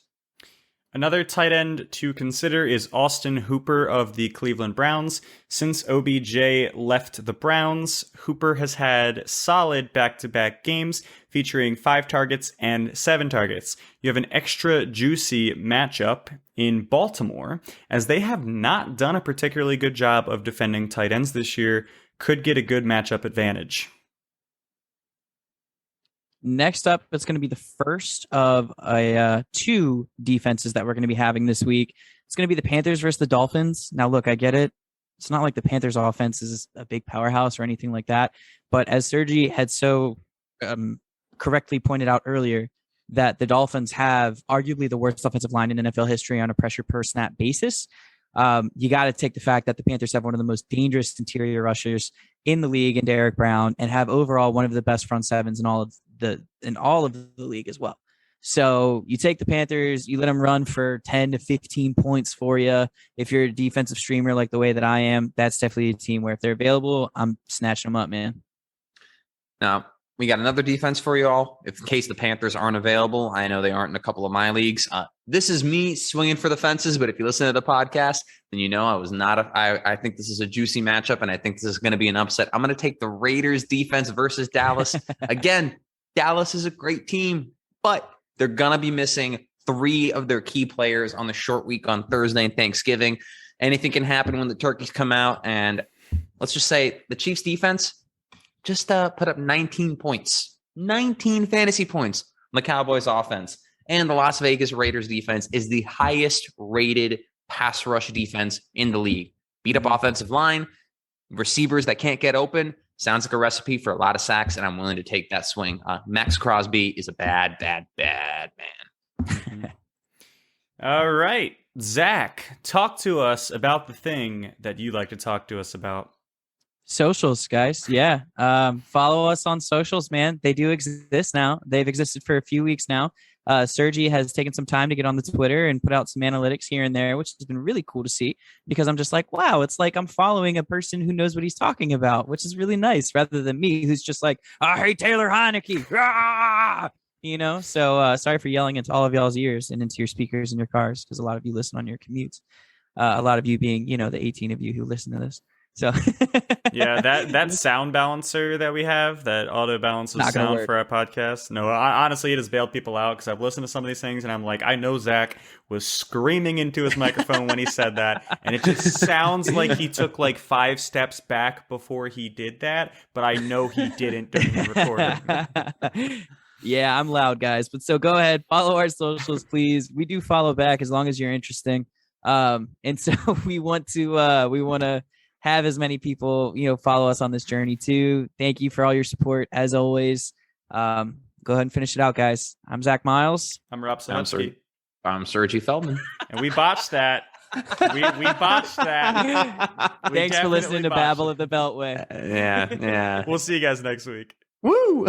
[SPEAKER 1] Another tight end to consider is Austin Hooper of the Cleveland Browns. Since OBJ left the Browns, Hooper has had solid back-to-back games featuring 5 targets and 7 targets. You have an extra juicy matchup in Baltimore, as they have not done a particularly good job of defending tight ends this year. could get a good matchup advantage.
[SPEAKER 3] Next up, it's going to be the first of two defenses that we're going to be having this week. It's going to be the Panthers versus the Dolphins. Now, look, I get it. It's not like the Panthers offense is a big powerhouse or anything like that. But as Sergi had so correctly pointed out earlier, that the Dolphins have arguably the worst offensive line in NFL history on a pressure per snap basis. You got to take the fact that the Panthers have one of the most dangerous interior rushers in the league in Derek Brown, and have overall one of the best front sevens in all of the league as well. So you take the Panthers, you let them run for 10 to 15 points for you. If you're a defensive streamer like the way that I am, that's definitely a team where if they're available, I'm snatching them up, man.
[SPEAKER 2] Now, we got another defense for you all. If in case the Panthers aren't available, I know they aren't in a couple of my leagues. This is me swinging for the fences, but if you listen to the podcast, then you know I was not. I think this is a juicy matchup, and I think this is going to be an upset. I'm going to take the Raiders defense versus Dallas. Again, Dallas is a great team, but they're going to be missing 3 of their key players on the short week on Thursday and Thanksgiving. Anything can happen when the turkeys come out, and let's just say the Chiefs defense just put up 19 points, 19 fantasy points on the Cowboys offense. And the Las Vegas Raiders defense is the highest rated pass rush defense in the league. Beat up offensive line, receivers that can't get open. Sounds like a recipe for a lot of sacks, and I'm willing to take that swing. Max Crosby is a bad man.
[SPEAKER 1] All right. Zach, talk to us about the thing that you like to talk to us about.
[SPEAKER 3] Socials, guys. Yeah. Follow us on socials, man. They do exist now. They've existed for a few weeks now. Sergi has taken some time to get on the Twitter and put out some analytics here and there, which has been really cool to see, because I'm just like, wow, it's like I'm following a person who knows what he's talking about, which is really nice, rather than me, who's just like, I hate Taylor Heineke. Ah! So sorry for yelling into all of y'all's ears and into your speakers in your cars, because a lot of you listen on your commutes. A lot of you being, the 18 of you who listen to this. So
[SPEAKER 1] yeah, that sound balancer that we have, that auto balances sound
[SPEAKER 3] work
[SPEAKER 1] for our podcast. No, honestly, it has bailed people out, because I've listened to some of these things and I'm like, I know Zach was screaming into his microphone when he said that, and it just sounds like he took like 5 steps back before he did that, but I know he didn't during the recording.
[SPEAKER 3] Yeah, I'm loud, guys. But so go ahead, follow our socials, please. We do follow back as long as you're interesting. And so we want to have as many people, follow us on this journey too. Thank you for all your support as always. Go ahead and finish it out, guys. I'm Zach Miles.
[SPEAKER 1] I'm Rob Selensky.
[SPEAKER 2] I'm Sergi Feldman.
[SPEAKER 1] And we botched that. We botched that.
[SPEAKER 3] Thanks for listening to Babble of the Beltway.
[SPEAKER 2] Yeah.
[SPEAKER 1] We'll see you guys next week.
[SPEAKER 3] Woo!